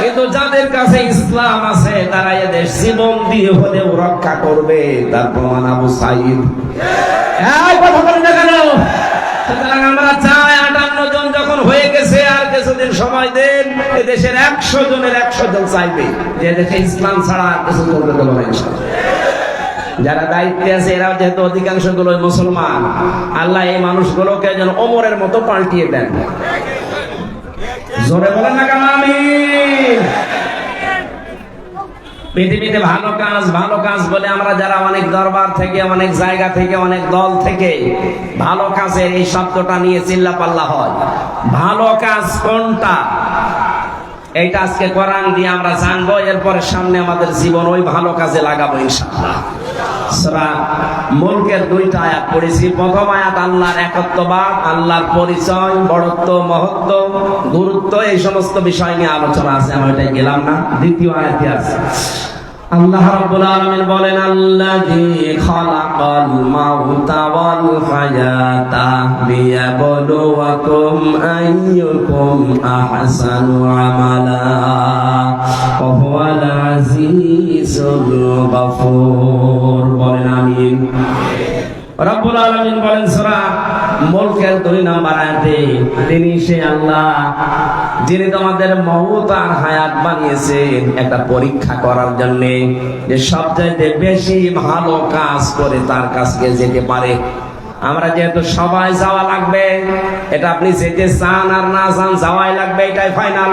কিন্তু যাদের কাছে ইসলাম আছে তারা এদেশ জীবন দিয়ে হলেও রক্ষা করবে। তার প্রমাণ আবু সাইদ। কথা বলেন না কেন? সুতরাং আমরা চাই 58 জন যখন হয়ে গেছে, আর কিছুদিন সময় দেন, এদেশের 100 জনের 100 জন চাইবে যে দেশে ইসলাম ছাড়া আর কিছু করতে দেবো না। যারা দায়িত্বে আছে এরাও যেহেতু অধিকাংশ গুলো মুসলমান, আল্লাহ এই মানুষগুলোকে যেন ওমরের মতো পাল্টিয়ে দেন। জোরে বলেন না কেন আমিন। পৃথিবীতে ভালো কাজ বলে আমরা যারা অনেক দরবার থেকে, অনেক জায়গা থেকে, অনেক দল থেকে ভালো কাজের এই শব্দটা নিয়ে চিল্লাপাল্লা হয়। ভালো কাজ কোনটা, এইটা আজকে কোরআন দিয়ে আমরা জানবো। এরপরে সামনে আমাদের জীবন ওই ভালো কাজে লাগাবো ইনশাআল্লাহ। সূরা মুলকের 2টা আয়াত পড়েছি। প্রথম আয়াত আল্লাহর একত্ববাদ, আল্লাহর পরিচয়, বড়ত্ব, মহত্ব, গুরুত্ব, এই সমস্ত বিষয় নিয়ে আলোচনা আছে, আমি ওইটাই গেলাম না। দ্বিতীয় আয়াতে আছে আল্লাহ রাব্বুল আলামিন বলেন, আল্লাযী খালাকাল মাউতা ওয়াল হায়াতা লিয়াবলুয়াকুম আইয়ুকুম আহসানু আমালা ওয়া হুয়াল আজিজুল গফুর। বলেন আমিন। রব্বুল আলামিন বলেন সূরা মুলকের 2 নম্বর আয়াতে, তিনি সেই আল্লাহ যিনি তোমাদের মউত আর হায়াত বানিয়েছেন একটা পরীক্ষা করার জন্য, যে সবচাইতে বেশি ভালো কাজ করে তার কাছে যেতে পারে। আমরা যেহেতু সবাই যাওয়া লাগবে, এটা আপনি যেতে চান আর না চান যাওয়াই লাগবে, এটাই ফাইনাল।